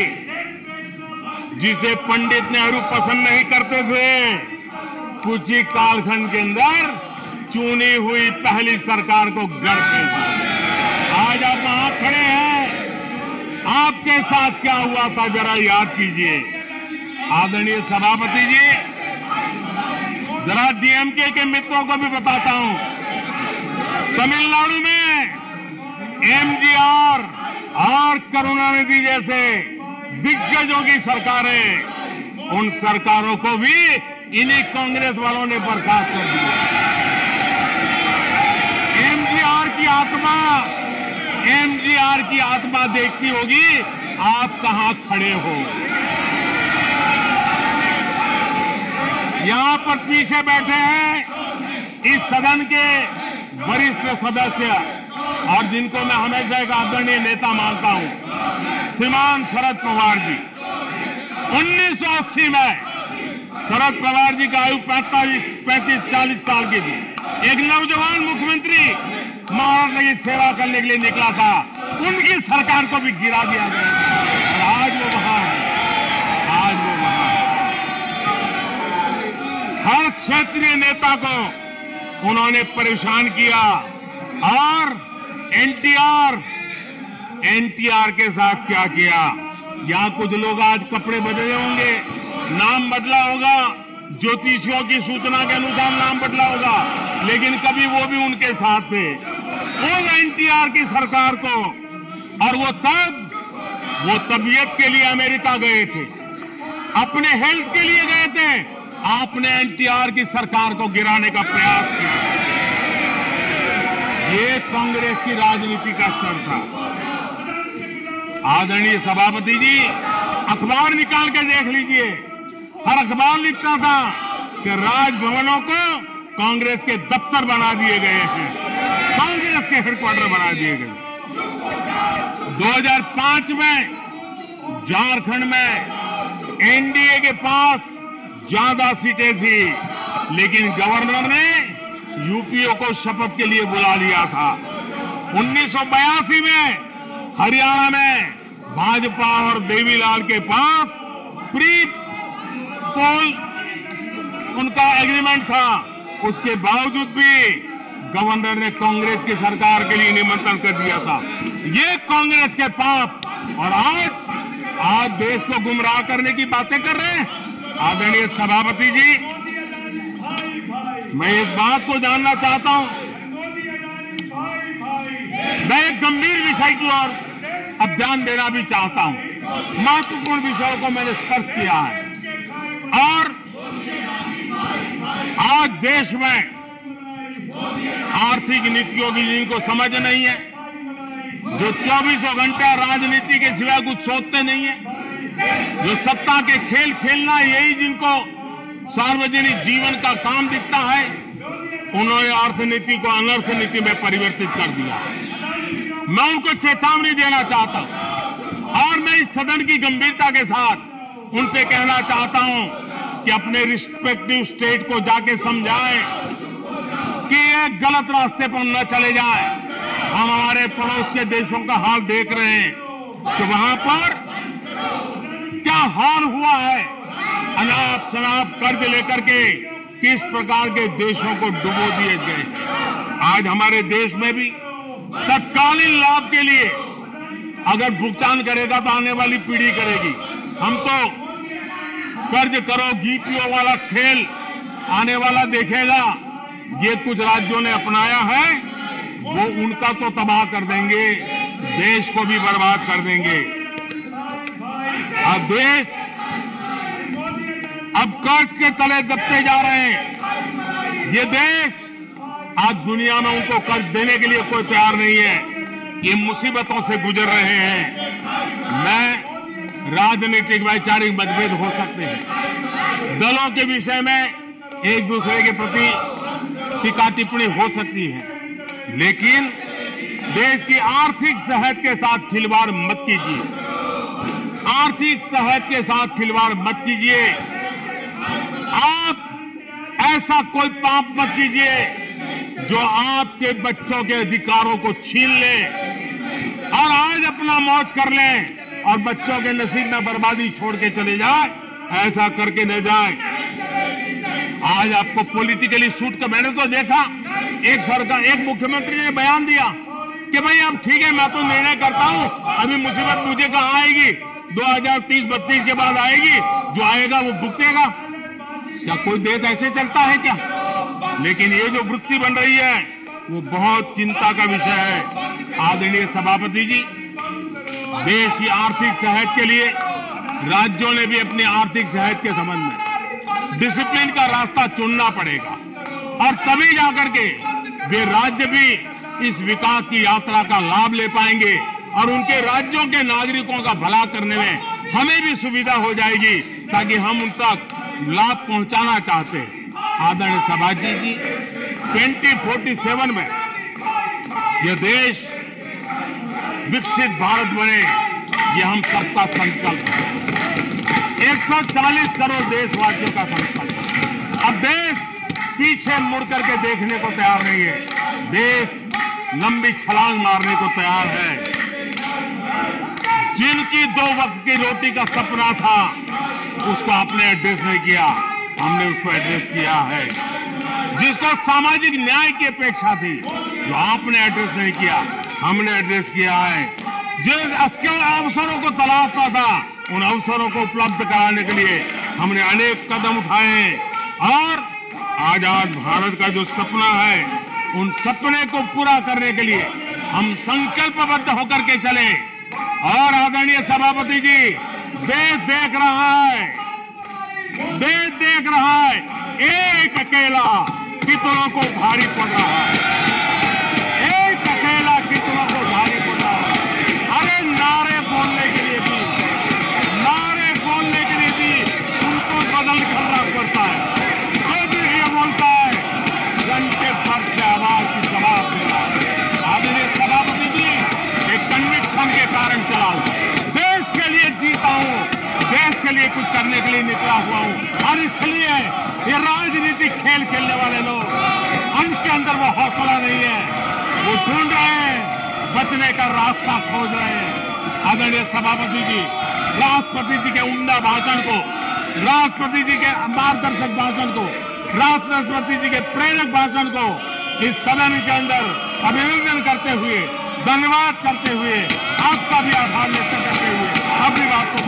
जिसे पंडित नेहरू पसंद नहीं करते थे। कुछ ही कालखंड के अंदर चुनी हुई पहली सरकार को गढ़ते थे। आज आप वहां खड़े हैं, आपके साथ क्या हुआ था जरा याद कीजिए। आदरणीय सभापति जी, जरा डीएमके के मित्रों को भी बताता हूं, तमिलनाडु में एमजीआर और करुणानिधि जैसे दिग्गजों की सरकारें, उन सरकारों को भी इन्हीं कांग्रेस वालों ने बर्खास्त कर दिया। एमजीआर की आत्मा देखती होगी आप कहां खड़े हो। यहां पर पीछे बैठे हैं इस सदन के वरिष्ठ सदस्य और जिनको मैं हमेशा एक आदरणीय नेता मानता हूं, श्रीमान शरद पवार जी। 1980 में शरद पवार जी का आयु 35-40 साल की थी। एक नौजवान मुख्यमंत्री महाराष्ट्र की सेवा करने के लिए निकला था, उनकी सरकार को भी गिरा दिया गया और आज वो वहां है। आज वो वहां है। हर क्षेत्रीय नेता को उन्होंने परेशान किया और एनटीआर के साथ क्या किया। यहां कुछ लोग आज कपड़े बदले होंगे, नाम बदला होगा, ज्योतिषियों की सूचना के अनुसार नाम बदला होगा, लेकिन कभी वो भी उनके साथ थे। उस एनटीआर की सरकार को, और वो तबीयत के लिए अमेरिका गए थे, अपने हेल्थ के लिए गए थे। आपने एनटीआर की सरकार को गिराने का प्रयास किया। ये कांग्रेस की राजनीति का स्तर था। आदरणीय सभापति जी, अखबार निकाल के देख लीजिए, हर अखबार लिखता था कि राजभवनों को कांग्रेस के दफ्तर बना दिए गए हैं, कांग्रेस के हेडक्वार्टर बना दिए गए। 2005 में झारखंड में एनडीए के पास ज्यादा सीटें थी, लेकिन गवर्नर ने यूपीओ को शपथ के लिए बुला लिया था। 1982 में हरियाणा में भाजपा और देवीलाल के पास प्री पोल उनका एग्रीमेंट था, उसके बावजूद भी गवर्नर ने कांग्रेस की सरकार के लिए निमंत्रण कर दिया था। ये कांग्रेस के पाप, और आज देश को गुमराह करने की बातें कर रहे हैं। आदरणीय सभापति जी, मैं एक बात को जानना चाहता हूं। मैं एक गंभीर विषय की ओर अब ध्यान देना भी चाहता हूं। महत्वपूर्ण विषयों को मैंने स्पर्श किया है और आज देश में आर्थिक नीतियों की जिनको समझ नहीं है, जो 24 घंटा राजनीति के सिवा कुछ सोचते नहीं है, जो सत्ता के खेल खेलना यही जिनको सार्वजनिक जीवन का काम दिखता है, उन्होंने अर्थनीति को अनर्थ नीति में परिवर्तित कर दिया। मैं उनको चेतावनी देना चाहता हूं और मैं इस सदन की गंभीरता के साथ उनसे कहना चाहता हूं कि अपने रिस्पेक्टिव स्टेट को जाके समझाएं कि ये गलत रास्ते पर न चले जाएं। हम हमारे पड़ोस के देशों का हाल देख रहे हैं कि वहां पर क्या हाल हुआ है। अनाप शनाप कर्ज लेकर के किस प्रकार के देशों को डुबो दिए गए। आज हमारे देश में भी तत्कालीन लाभ के लिए अगर भुगतान करेगा तो आने वाली पीढ़ी करेगी। हम तो कर्ज करो जीपीओ वाला खेल आने वाला देखेगा। ये कुछ राज्यों ने अपनाया है, वो उनका तो तबाह कर देंगे, देश को भी बर्बाद कर देंगे। अब देश अब कर्ज के तले दबते जा रहे हैं। ये देश आज दुनिया में उनको कर्ज देने के लिए कोई तैयार नहीं है। ये मुसीबतों से गुजर रहे हैं। मैं राजनीतिक वैचारिक मतभेद हो सकते हैं, दलों के विषय में एक दूसरे के प्रति टीका टिप्पणी हो सकती है, लेकिन देश की आर्थिक सेहत के साथ खिलवाड़ मत कीजिए। आर्थिक सेहत के साथ खिलवाड़ मत कीजिए। आप ऐसा कोई पाप मत कीजिए जो आपके बच्चों के अधिकारों को छीन ले और आज अपना मौज कर ले और बच्चों के नसीब में बर्बादी छोड़ के चले जाए। ऐसा करके न जाए। आज आपको पॉलिटिकली सूट कर, मैंने तो देखा एक सरकार, एक मुख्यमंत्री ने बयान दिया कि भाई अब ठीक है, मैं तो निर्णय करता हूं, अभी मुसीबत मुझे कहां आएगी, 2030-32 के बाद आएगी, जो आएगा वो भुगतेगा। क्या कोई देश ऐसे चलता है क्या? लेकिन ये जो वृत्ति बन रही है वो बहुत चिंता का विषय है। आदरणीय सभापति जी, देश की आर्थिक सेहत के लिए राज्यों ने भी अपनी आर्थिक सेहत के संबंध में डिसिप्लिन का रास्ता चुनना पड़ेगा और तभी जाकर के वे राज्य भी इस विकास की यात्रा का लाभ ले पाएंगे और उनके राज्यों के नागरिकों का भला करने में हमें भी सुविधा हो जाएगी, ताकि हम उन तक लाभ पहुंचाना चाहते हैं। आदरणीय सभापति जी, 2047 में यह देश विकसित भारत बने, ये हम सबका संकल्प है। 140 करोड़ देशवासियों का संकल्प है। अब देश पीछे मुड़ करके देखने को तैयार नहीं है। देश लंबी छलांग मारने को तैयार है। जिनकी 2 वक्त की रोटी का सपना था उसको आपने एड्रेस नहीं किया, हमने उसको एड्रेस किया है। जिसको सामाजिक न्याय की अपेक्षा थी जो आपने एड्रेस नहीं किया, हमने एड्रेस किया है। जिन अवसरों को तलाशता था उन अवसरों को उपलब्ध कराने के लिए हमने अनेक कदम उठाए और आजाद भारत का जो सपना है उन सपने को पूरा करने के लिए हम संकल्पबद्ध होकर के चले। और आदरणीय सभापति जी, देश देख रहा है, देश देख रहा है, एक अकेला कितनों को भारी पड़ रहा है, एक अकेला कितनों को भारी पड़ रहा है। अरे नारे बोलने के लिए भी, नारे बोलने के लिए भी उनको बदल करना पड़ता है। जो भी ये बोलता है घंटे भर से आवाज की जवाब दे रहा है। आदरणीय सभापति जी, एक कन्विक्शन के कारण चला हूं, देश के लिए जीता हूं, देश के लिए कुछ करने के लिए निकला हुआ हूं। और इसलिए ये राजनीतिक खेल खेलने वाले लोग, उनके अंदर वो हौसला नहीं है, वो ढूंढ रहे हैं, बचने का रास्ता खोज रहे हैं। आदरणीय सभापति जी, राष्ट्रपति जी के उम्दा भाषण को, राष्ट्रपति जी के मार्गदर्शक भाषण को, राष्ट्रपति जी के प्रेरक भाषण को इस सदन के अंदर अभिनंदन करते हुए, धन्यवाद करते हुए, आपका भी आभार व्यक्त करते हुए अपनी बात को